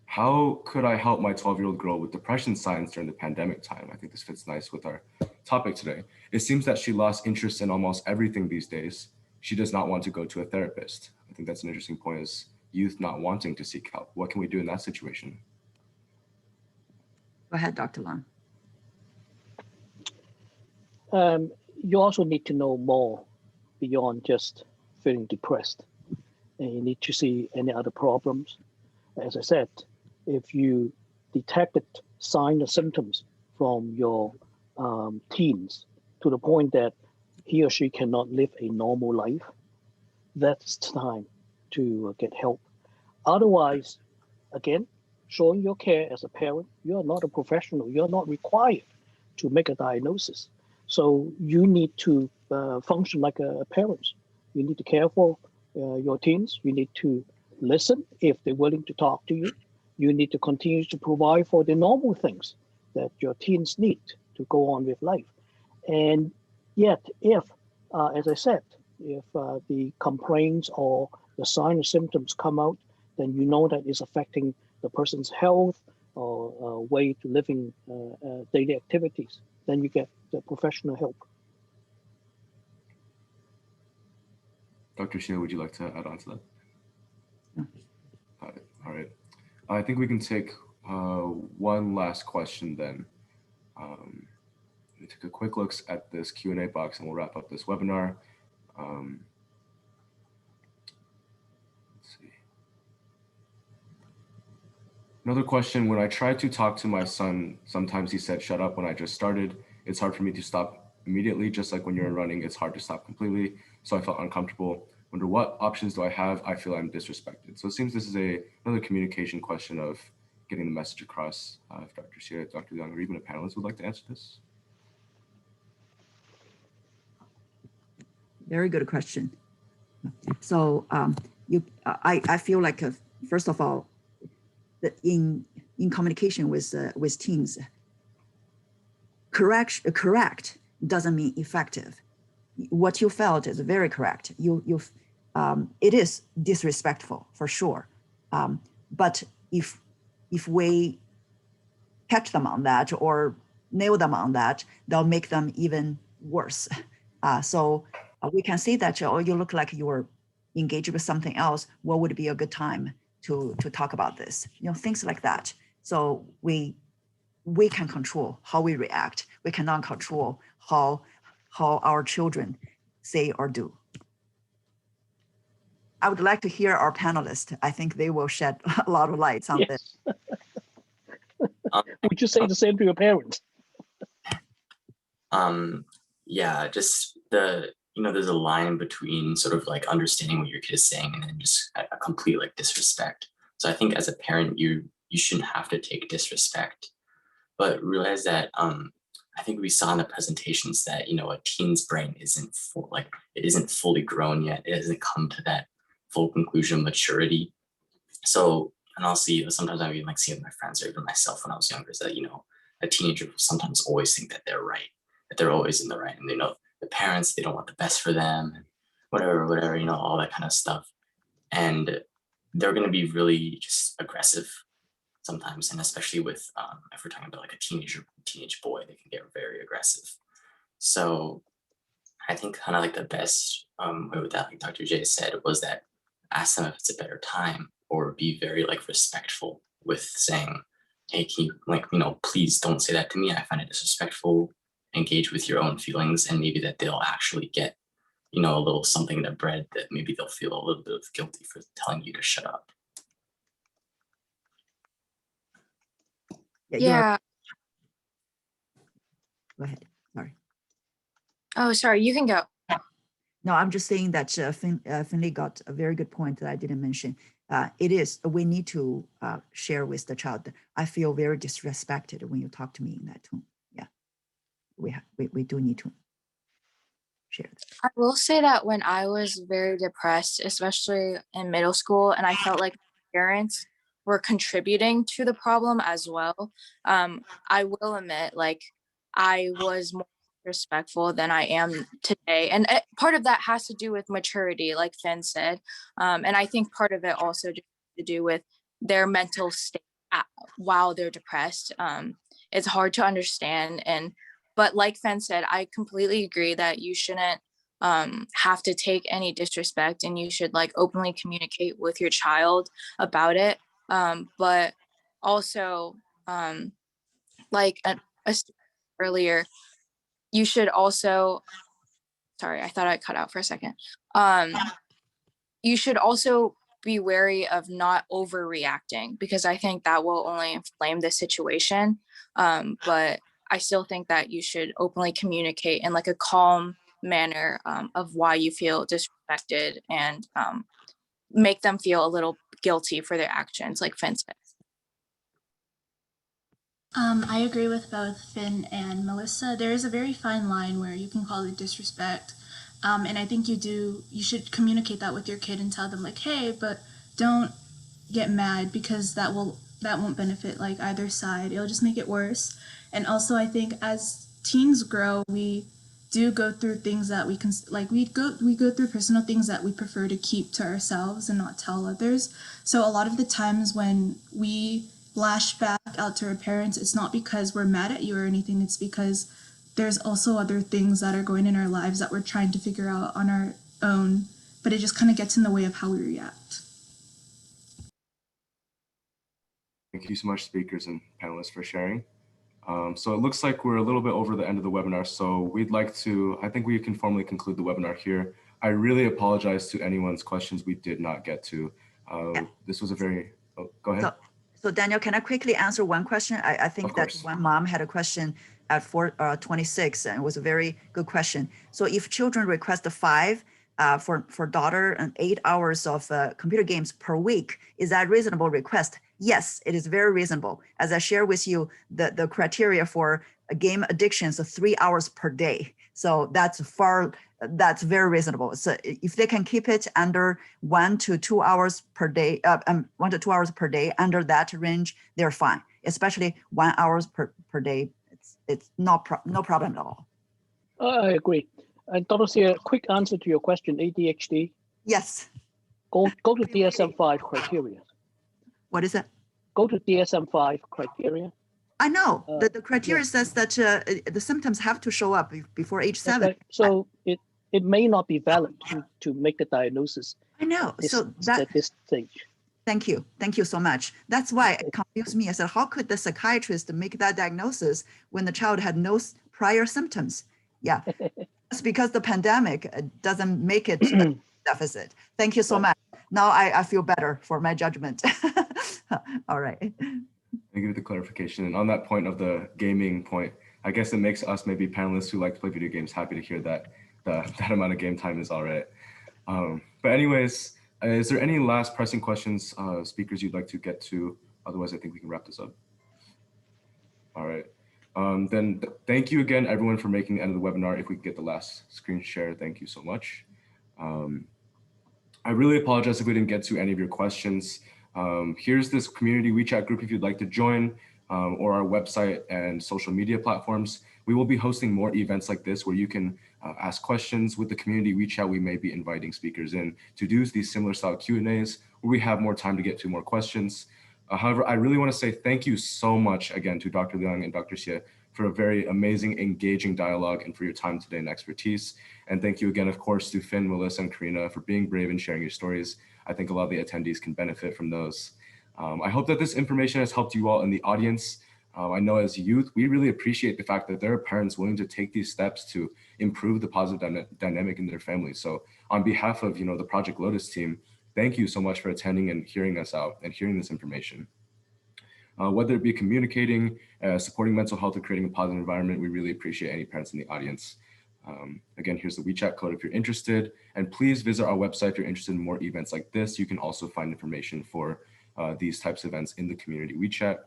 How could I help my 12-year-old girl with depression signs during the pandemic time? I think this fits nice with our topic today. It seems that she lost interest in almost everything these days. She does not want to go to a therapist. I think that's an interesting point, is youth not wanting to seek help. What can we do in that situation? Go ahead, Dr. Long. You also need to know more beyond just feeling depressed. And you need to see any other problems. As I said, if you detected signs or symptoms from your teens to the point that he or she cannot live a normal life, that's time to get help. Otherwise, again, showing your care as a parent, you're not a professional, you're not required to make a diagnosis. So you need to function like a parent. You need to care for your teens. You need to listen if they're willing to talk to you. You need to continue to provide for the normal things that your teens need to go on with life. And yet, if, as I said, if the complaints or the signs or symptoms come out, then you know that it's affecting the person's health or way to living daily activities. Then you get the professional help. Dr. Sheila, would you like to add on to that? No. Got it. All right. I think we can take one last question then. We took a quick look at this Q&A box and we'll wrap up this webinar. Let's see. Another question: when I try to talk to my son, sometimes he said, "Shut up," when I just started. It's hard for me to stop immediately, just like when you're running, it's hard to stop completely. So I felt uncomfortable. Wonder what options do I have? I feel I'm disrespected. So it seems this is another communication question of getting the message across. If Dr. Xie, Dr. Young, or even a panelist would like to answer this. Very good question. So I feel like, first of all, that in communication with teams, correct doesn't mean effective. What you felt is very correct. It is disrespectful for sure. But if we catch them on that or nail them on that, they'll make them even worse. So we can say that, oh, you look like you're engaged with something else. What would be a good time to talk about this? You know, things like that. So we can control how we react. We cannot control how our children say or do. I would like to hear our panelists. I think they will shed a lot of lights on this. Would you say the same to your parents? Yeah, just there's a line between sort of like understanding what your kid is saying and then just a complete like disrespect. So I think as a parent, you shouldn't have to take disrespect, but realize that I think we saw in the presentations that a teen's brain isn't fully grown yet. It hasn't come to that full conclusion of maturity. So, and I'll see, sometimes I even see with my friends or even myself when I was younger, is that a teenager will sometimes always think that they're right, that they're always in the right, and the parents, they don't want the best for them, and whatever, all that kind of stuff. And they're going to be really just aggressive sometimes, and especially with if we're talking about like a teenage boy, they can get very aggressive. So I think kind of like the best way with that, like Dr. J said, was that ask them if it's a better time, or be very like respectful with saying, hey, can you, like, please don't say that to me. I find it disrespectful. Engage with your own feelings, and maybe that they'll actually get, a little something in their bread that maybe they'll feel a little bit of guilty for telling you to shut up. Yeah. Go ahead. Sorry. Oh, sorry. You can go. No, I'm just saying that Finley got a very good point that I didn't mention. We need to share with the child. I feel very disrespected when you talk to me in that tone. Yeah, we do need to share that. I will say that when I was very depressed, especially in middle school, and I felt like parents were contributing to the problem as well. I will admit, like, I was more respectful than I am today. And part of that has to do with maturity, like Finn said. And I think part of it also just has to do with their mental state while they're depressed. It's hard to understand. But like Finn said, I completely agree that you shouldn't have to take any disrespect, and you should like openly communicate with your child about it. But also, like earlier, you should also, sorry, I thought I cut out for a second. You should also be wary of not overreacting, because I think that will only inflame the situation. But I still think that you should openly communicate in like a calm manner of why you feel disrespected, and make them feel a little guilty for their actions, like Finn said. I agree with both Finn and Melissa. There is a very fine line where you can call it disrespect. And I think you should communicate that with your kid and tell them like, hey, but don't get mad, because that won't benefit like either side. It'll just make it worse. And also I think as teens grow, we do go through things that we can, like we go through personal things that we prefer to keep to ourselves and not tell others. So a lot of the times when we lash back out to our parents, it's not because we're mad at you or anything. It's because there's also other things that are going in our lives that we're trying to figure out on our own, but it just kind of gets in the way of how we react. Thank you so much, speakers and panelists, for sharing. So it looks like we're a little bit over the end of the webinar, so we'd like to, I think we can formally conclude the webinar here. I really apologize to anyone's questions we did not get to. This was a very, go ahead. So Daniel, can I quickly answer one question? I think that one mom had a question at 4:26, and it was a very good question. So if children request 5 for daughter and 8 hours of computer games per week, is that a reasonable request? Yes, it is very reasonable. As I share with you, the criteria for game addictions are 3 hours per day. So that's very reasonable. So if they can keep it under 1 to 2 hours per day, 1 to 2 hours per day, under that range, they're fine. Especially 1 hour per day, it's no problem at all. I agree. And Dr. Xie, a quick answer to your question, ADHD. Yes. Go to DSM-5 criteria. What is it? Go to DSM-5 criteria. I know the criteria says that the symptoms have to show up before age 7. Right. So it may not be valid to make the diagnosis. I know. At this stage. Thank you so much. That's why it confused me. I said, how could the psychiatrist make that diagnosis when the child had no prior symptoms? Yeah, it's because the pandemic doesn't make it a deficit. Thank you so much. Now I feel better for my judgment. All right. Thank you for the clarification. And on that point of the gaming point, I guess it makes us maybe panelists who like to play video games happy to hear that that amount of game time is all right. But anyways, is there any last pressing questions, speakers, you'd like to get to? Otherwise, I think we can wrap this up. All right. Then thank you again, everyone, for making the end of the webinar. If we could get the last screen share, thank you so much. I really apologize if we didn't get to any of your questions. Here's this community WeChat group if you'd like to join, or our website and social media platforms. We will be hosting more events like this where you can ask questions with the community WeChat. We may be inviting speakers in to do these similar style Q&As where we have more time to get to more questions. However, I really want to say thank you so much again to Dr. Liang and Dr. Xie for a very amazing, engaging dialogue and for your time today and expertise. And thank you again, of course, to Finn, Melissa, and Karina for being brave and sharing your stories. I think a lot of the attendees can benefit from those. I hope that this information has helped you all in the audience. I know as youth, we really appreciate the fact that there are parents willing to take these steps to improve the positive dynamic in their families. So on behalf of the Project Lotus team, thank you so much for attending and hearing us out and hearing this information. Whether it be communicating, supporting mental health, or creating a positive environment, we really appreciate any parents in the audience. Again, here's the WeChat code if you're interested, and please visit our website if you're interested in more events like this. You can also find information for these types of events in the community WeChat.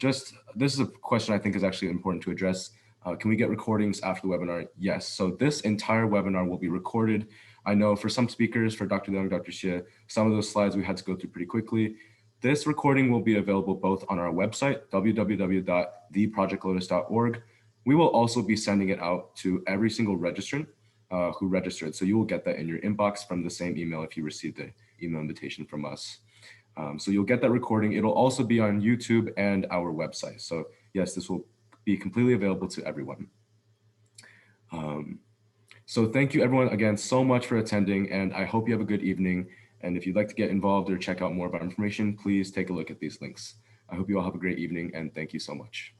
This is a question I think is actually important to address. Can we get recordings after the webinar? Yes. So this entire webinar will be recorded. I know for some speakers, for Dr. Leung, Dr. Xie, some of those slides we had to go through pretty quickly. This recording will be available both on our website, www.theprojectlotus.org. We will also be sending it out to every single registrant who registered. So you will get that in your inbox from the same email if you received the email invitation from us. So you'll get that recording. It'll also be on YouTube and our website. So yes, this will be completely available to everyone. So thank you everyone again so much for attending, and I hope you have a good evening. And if you'd like to get involved or check out more of our information, please take a look at these links. I hope you all have a great evening, and thank you so much.